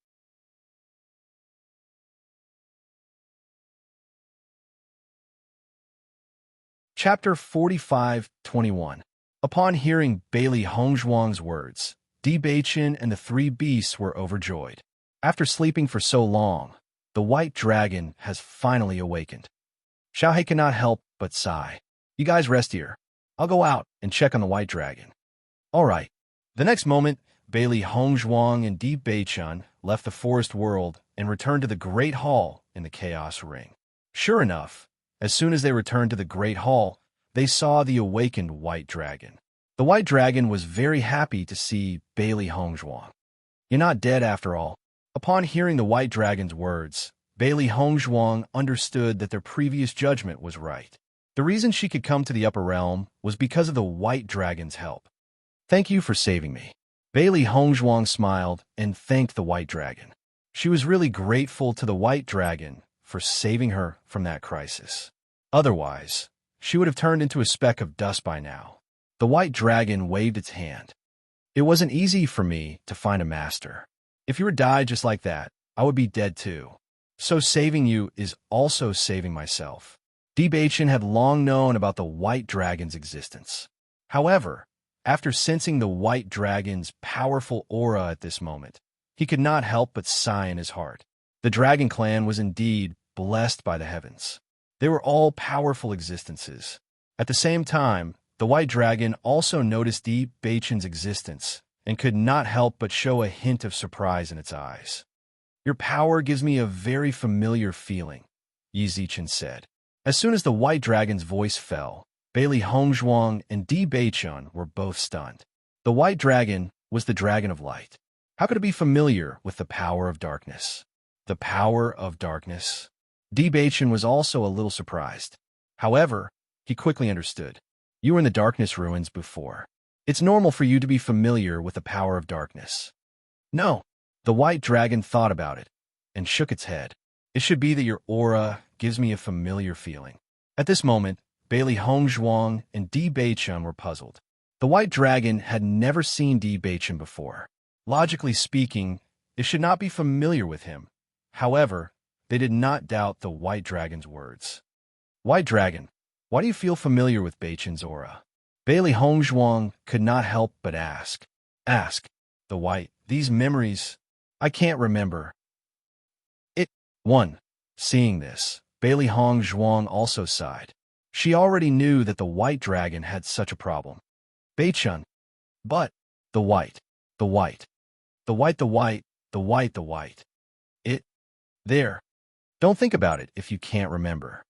Chapter 45:21. Upon hearing Bailey Hongzhuang's words, Di Beichen and the three beasts were overjoyed. After sleeping for so long, the white dragon has finally awakened. Xiaohei cannot help but sigh. You guys rest here. I'll go out and check on the white dragon. All right. The next moment, Bailey Hongzhuang and Di Beichen left the forest world and returned to the Great Hall in the Chaos Ring. Sure enough, as soon as they returned to the Great Hall, they saw the awakened white dragon. The white dragon was very happy to see Bailey Hongzhuang. You're not dead after all. Upon hearing the white dragon's words, Bailey Hongzhuang understood that their previous judgment was right. The reason she could come to the upper realm was because of the white dragon's help. Thank you for saving me. Bailey Hongzhuang smiled and thanked the white dragon. She was really grateful to the white dragon for saving her from that crisis. Otherwise, she would have turned into a speck of dust by now. The white dragon waved its hand. It wasn't easy for me to find a master. If you were died just like that, I would be dead too. So saving you is also saving myself. Di Beichen had long known about the white dragon's existence. However, after sensing the white dragon's powerful aura at this moment, he could not help but sigh in his heart. The dragon clan was indeed blessed by the heavens. They were all powerful existences. At the same time, the white dragon also noticed Di Beichen's existence and could not help but show a hint of surprise in its eyes. Your power gives me a very familiar feeling, Yi Zichen said. As soon as the white dragon's voice fell, Bailey Hongzhuang and Di Beichen were both stunned. The white dragon was the dragon of light. How could it be familiar with the power of darkness? The power of darkness? Di Beichen was also a little surprised. However, he quickly understood. You were in the darkness ruins before. It's normal for you to be familiar with the power of darkness. No. The white dragon thought about it and shook its head. It should be that your aura gives me a familiar feeling. At this moment, Bailey Hongzhuang and Di Beichen were puzzled. The white dragon had never seen Di Beichen before. Logically speaking, it should not be familiar with him. However, they did not doubt the white dragon's words. White dragon, why do you feel familiar with Beichen's aura? Bailey Hongzhuang could not help but ask. Ask. The white, these memories, I can't remember. It. 1. Seeing this, Bailey Hong Zhuang also sighed. She already knew that the white dragon had such a problem. Beichun. But, the white, the white, the white, the white, the white, the white. It. There. Don't think about it if you can't remember.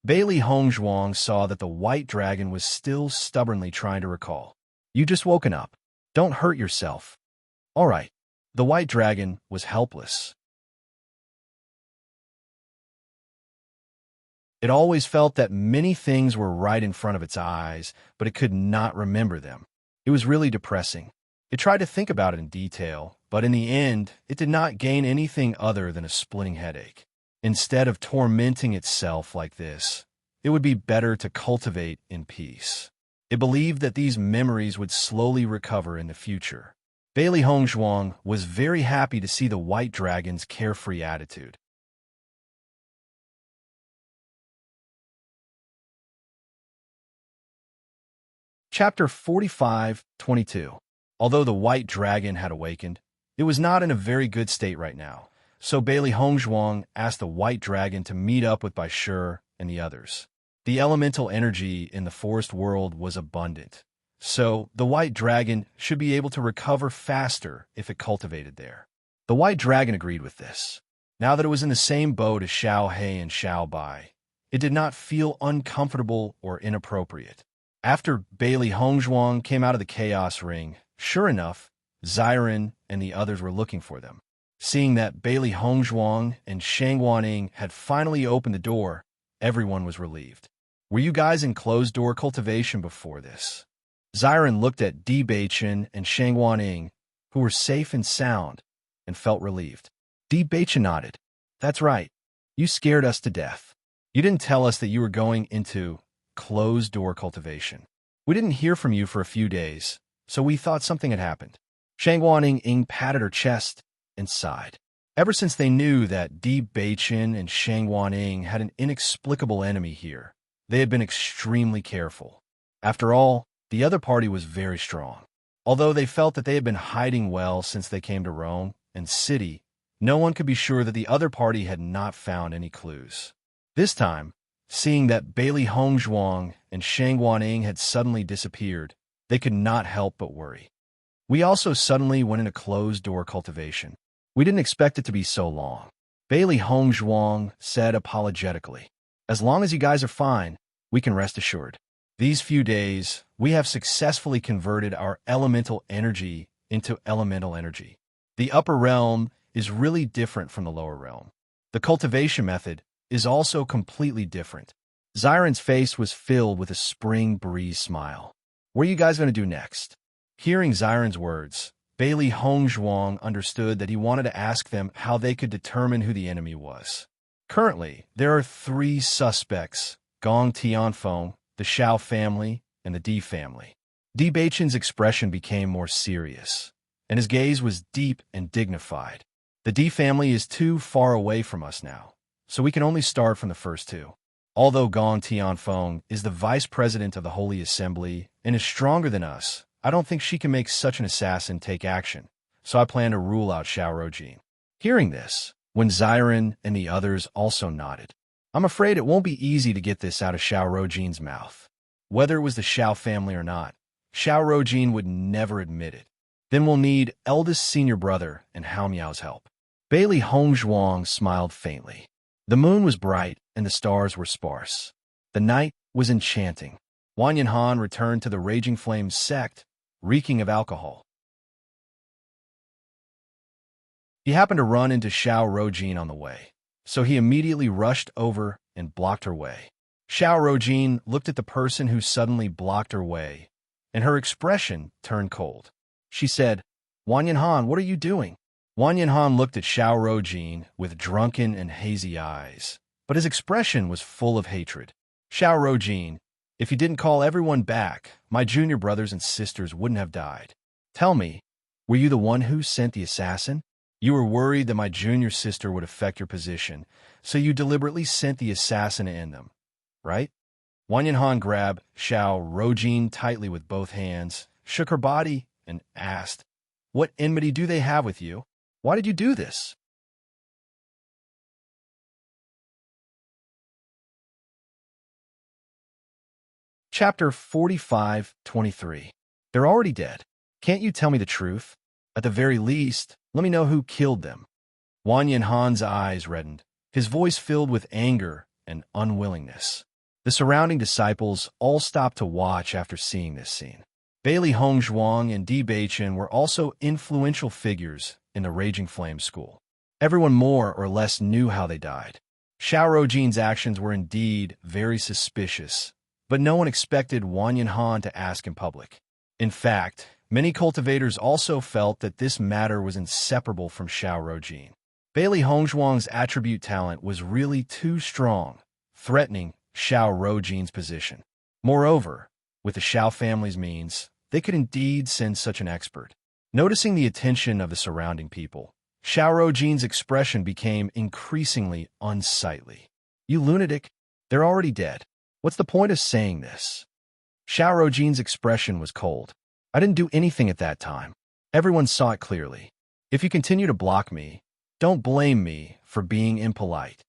Bailey Hong Zhuang saw that the white dragon was still stubbornly trying to recall. You just woken up. Don't hurt yourself. All right. The white dragon was helpless. It always felt that many things were right in front of its eyes, but it could not remember them. It was really depressing. It tried to think about it in detail, but in the end, it did not gain anything other than a splitting headache. Instead of tormenting itself like this, it would be better to cultivate in peace. It believed that these memories would slowly recover in the future. Bailey Hong Zhuang was very happy to see the white dragon's carefree attitude. Chapter 45:22. Although the white dragon had awakened, it was not in a very good state right now. So Bailey Hong Zhuang asked the white dragon to meet up with Bai Shi and the others. The elemental energy in the forest world was abundant, so the white dragon should be able to recover faster if it cultivated there. The white dragon agreed with this. Now that it was in the same boat as Xiao He and Xiao Bai, it did not feel uncomfortable or inappropriate. After Bailey Hong Zhuang came out of the chaos ring, sure enough, Xiren and the others were looking for them. Seeing that Bailey Hong Zhuang and Shang Waning had finally opened the door, everyone was relieved. Were you guys in closed-door cultivation before this? Xiren looked at Di Beichen and Shang Waning, who were safe and sound, and felt relieved. Di Beichen nodded. That's right. You scared us to death. You didn't tell us that you were going into closed-door cultivation. We didn't hear from you for a few days, so we thought something had happened. Shang Waning patted her chest and sighed. Ever since they knew that Di Beichen and Shang Waning had an inexplicable enemy here, they had been extremely careful. After all, the other party was very strong. Although they felt that they had been hiding well since they came to Rome and City, no one could be sure that the other party had not found any clues. This time, seeing that Bailey Hong Zhuang and Shang Waning had suddenly disappeared, they could not help but worry. We also suddenly went into closed-door cultivation. We didn't expect it to be so long. Bailey Hong Zhuang said apologetically. As long as you guys are fine, we can rest assured. These few days, we have successfully converted our elemental energy into elemental energy. The upper realm is really different from the lower realm. The cultivation method is also completely different. Xiren's face was filled with a spring breeze smile. What are you guys going to do next? Hearing Xiren's words, Bailey Hong Zhuang understood that he wanted to ask them how they could determine who the enemy was. Currently, there are 3 suspects: Gong Tianfeng, the Xiao family, and the Di family. Di Beichen's expression became more serious, and his gaze was deep and dignified. The Di family is too far away from us now, so we can only start from the first 2. Although Gong Tianfeng is the vice president of the Holy Assembly and is stronger than us, I don't think she can make such an assassin take action, so I plan to rule out Xiao Rojin. Hearing this, when Xiren and the others also nodded, I'm afraid it won't be easy to get this out of Xiao Rojin's mouth. Whether it was the Xiao family or not, Xiao Rojin would never admit it. Then we'll need eldest senior brother and Hao Miao's help. Bailey Hong Zhuang smiled faintly. The moon was bright and the stars were sparse. The night was enchanting. Wang Yanhan returned to the Raging Flames sect, reeking of alcohol. He happened to run into Xiao Rojin on the way, so he immediately rushed over and blocked her way. Xiao Rojin looked at the person who suddenly blocked her way, and her expression turned cold. She said, Wang Yanhan, what are you doing? Wang Yanhan looked at Xiao Rojin with drunken and hazy eyes, but his expression was full of hatred. Xiao Rojin, if you didn't call everyone back, my junior brothers and sisters wouldn't have died. Tell me, were you the one who sent the assassin? You were worried that my junior sister would affect your position, so you deliberately sent the assassin to end them, right? Wang Yanhan grabbed Xiao Rojin tightly with both hands, shook her body, and asked, What enmity do they have with you? Why did you do this? Chapter 45:23. They're already dead. Can't you tell me the truth? At the very least, let me know who killed them. Wan Yinhan's eyes reddened, his voice filled with anger and unwillingness. The surrounding disciples all stopped to watch after seeing this scene. Bailey Hongzhuang and Di Beichen were also influential figures in the Raging Flame school. Everyone more or less knew how they died. Xiao Roujin's actions were indeed very suspicious, but no one expected Wan Yinhan to ask in public. In fact, many cultivators also felt that this matter was inseparable from Xiao Roujin. Bailey Hongzhuang's attribute talent was really too strong, threatening Xiao Roujin's position. Moreover, with the Xiao family's means, they could indeed send such an expert. Noticing the attention of the surrounding people, Xiao Roujin's expression became increasingly unsightly. You lunatic, they're already dead. What's the point of saying this? Xiao Roujin's expression was cold. I didn't do anything at that time. Everyone saw it clearly. If you continue to block me, don't blame me for being impolite.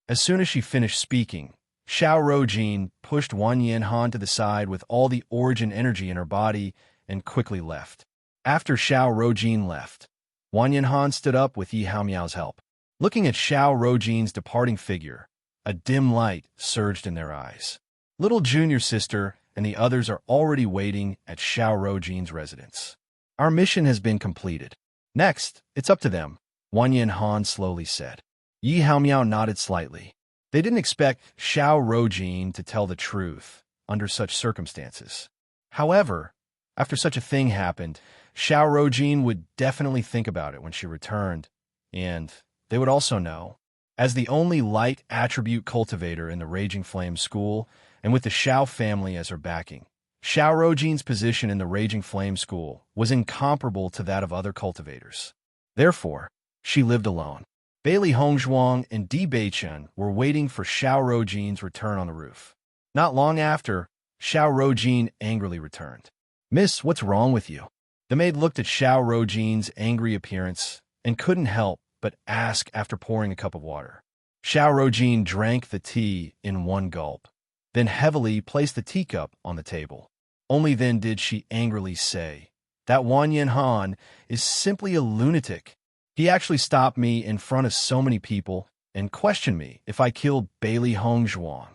As soon as she finished speaking, Xiao Roujin pushed Wan Yinhan to the side with all the origin energy in her body and quickly left. After Xiao Roujin left, Wan Yinhan stood up with Yi Haomiao's help. Looking at Xiao Roujin's departing figure, a dim light surged in their eyes. Little junior sister and the others are already waiting at Xiao Roujin's residence. Our mission has been completed. Next, it's up to them, Wan Yinhan slowly said. Yi Haomiao nodded slightly. They didn't expect Xiao Roujin to tell the truth under such circumstances. However, after such a thing happened, Xiao Roujin would definitely think about it when she returned, and they would also know. As the only light attribute cultivator in the Raging Flame school, and with the Xiao family as her backing, Xiao Roujin's position in the Raging Flame school was incomparable to that of other cultivators. Therefore, she lived alone. Bailey Hongzhuang and Di Beichen were waiting for Xiao Roujin's return on the roof. Not long after, Xiao Roujin angrily returned. Miss, what's wrong with you? The maid looked at Xiao Roujin's angry appearance and couldn't help but ask after pouring a cup of water. Xiao Roujin drank the tea in one gulp, then heavily placed the teacup on the table. Only then did she angrily say, that Wan Yinhan is simply a lunatic. He actually stopped me in front of so many people and questioned me if I killed Bailey Hongzhuang.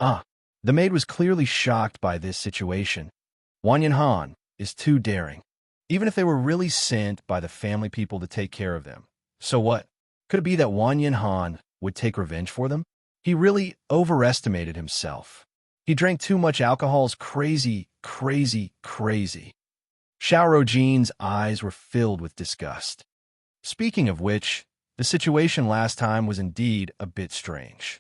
The maid was clearly shocked by this situation. Wan Yinhan is too daring. Even if they were really sent by the family people to take care of them. So what? Could it be that Wan Yinhan would take revenge for them? He really overestimated himself. He drank too much alcohol's crazy. Xiao Roujin's eyes were filled with disgust. Speaking of which, the situation last time was indeed a bit strange.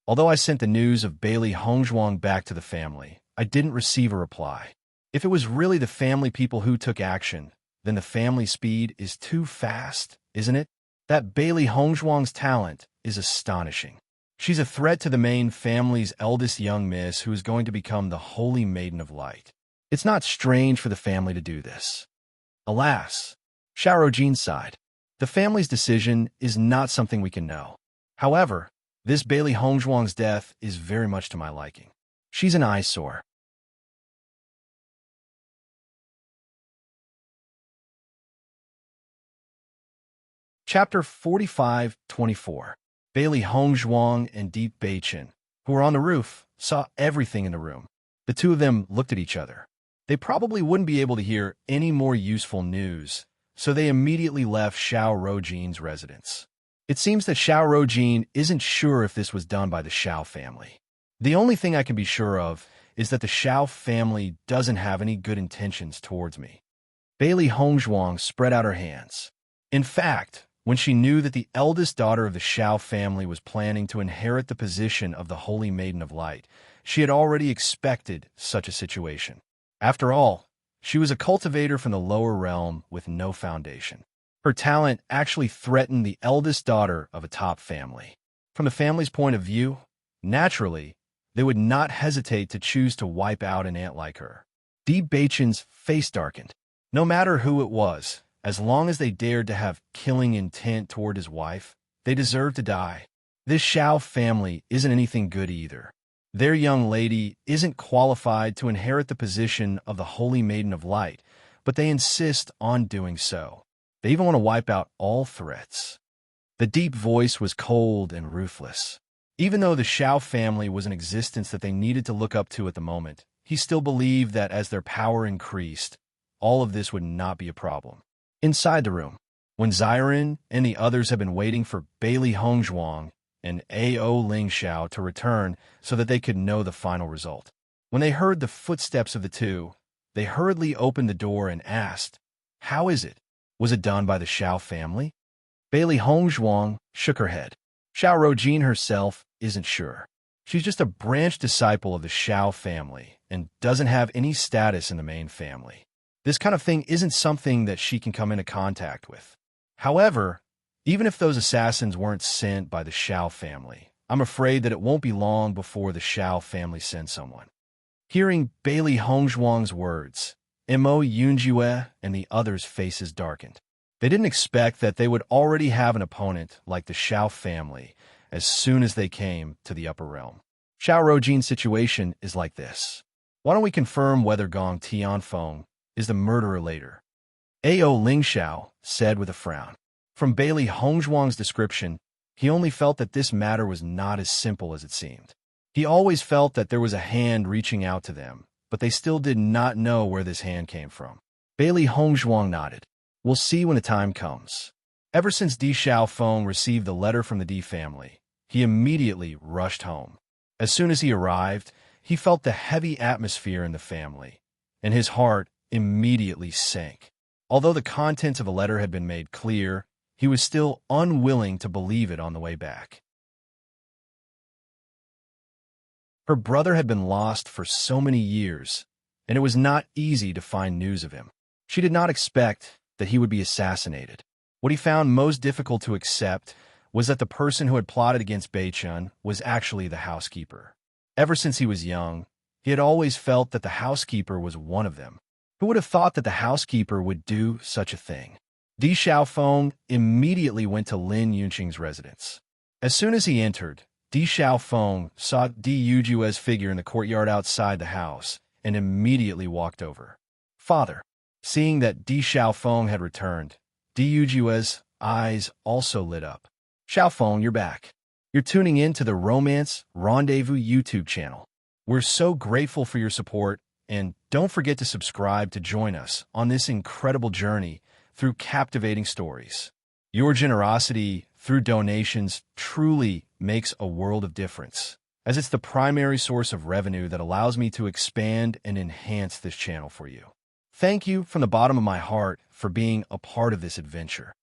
Although I sent the news of Bailey Hongzhuang back to the family, I didn't receive a reply. If it was really the family people who took action, then the family speed is too fast, isn't it? That Bailey Hongzhuang's talent is astonishing. She's a threat to the main family's eldest young miss who is going to become the Holy Maiden of Light. It's not strange for the family to do this. Alas, Xiao Roujin sighed. The family's decision is not something we can know. However, this Bailey Hongzhuang's death is very much to my liking. She's an eyesore. Chapter 45:24. Bailey Hongzhuang and Di Beichen, who were on the roof, saw everything in the room. The two of them looked at each other. They probably wouldn't be able to hear any more useful news, so they immediately left Xiao Roujin's residence. It seems that Xiao Roujin isn't sure if this was done by the Xiao family. The only thing I can be sure of is that the Xiao family doesn't have any good intentions towards me. Bailey Hongzhuang spread out her hands. In fact, when she knew that the eldest daughter of the Xiao family was planning to inherit the position of the Holy Maiden of Light, she had already expected such a situation. After all, she was a cultivator from the lower realm with no foundation. Her talent actually threatened the eldest daughter of a top family. From the family's point of view, naturally, they would not hesitate to choose to wipe out an ant like her. Bewitching's face darkened. No matter who it was, as long as they dared to have killing intent toward his wife, they deserved to die. This Shao family isn't anything good either. Their young lady isn't qualified to inherit the position of the Holy Maiden of Light, but they insist on doing so. They even want to wipe out all threats. The deep voice was cold and ruthless. Even though the Shao family was an existence that they needed to look up to at the moment, he still believed that as their power increased, all of this would not be a problem. Inside the room, when Xiren and the others had been waiting for Bailey Hongzhuang and A.O. Lingxiao to return so that they could know the final result. When they heard the footsteps of the two, they hurriedly opened the door and asked, "How is it? Was it done by the Shao family?" Bailey Hongzhuang shook her head. Xiao Rojin herself isn't sure. She's just a branch disciple of the Shao family and doesn't have any status in the main family. This kind of thing isn't something that she can come into contact with. However, even if those assassins weren't sent by the Shao family, I'm afraid that it won't be long before the Shao family sends someone. Hearing Bailey Hongzhuang's words, Mo Yunjue and the others' faces darkened. They didn't expect that they would already have an opponent like the Shao family as soon as they came to the upper realm. Xiao Rojin's situation is like this. Why don't we confirm whether Gong Tianfeng is the murderer later? A.O. Lingxiao said with a frown. From Bailey Hongzhuang's description, he only felt that this matter was not as simple as it seemed. He always felt that there was a hand reaching out to them, but they still did not know where this hand came from. Bailey Hongzhuang nodded. We'll see when the time comes. Ever since Di Xiaofeng received the letter from the Di family, he immediately rushed home. As soon as he arrived, he felt the heavy atmosphere in the family, and his heart immediately sank. Although the contents of the letter had been made clear, he was still unwilling to believe it on the way back. Her brother had been lost for so many years, and it was not easy to find news of him. She did not expect that he would be assassinated. What he found most difficult to accept was that the person who had plotted against Beichun was actually the housekeeper. Ever since he was young, he had always felt that the housekeeper was one of them. Who would have thought that the housekeeper would do such a thing? Di Xiaofeng immediately went to Lin Yunqing's residence. As soon as he entered, Di Xiaofeng saw Di Yujue's figure in the courtyard outside the house and immediately walked over. "Father." Seeing that Di Xiaofeng had returned, Di Yujue's eyes also lit up. "Xiaofeng, you're back. You're tuning in to the Romance Rendezvous YouTube channel. We're so grateful for your support, and don't forget to subscribe to join us on this incredible journey through captivating stories. Your generosity through donations truly makes a world of difference, as it's the primary source of revenue that allows me to expand and enhance this channel for you. Thank you from the bottom of my heart for being a part of this adventure.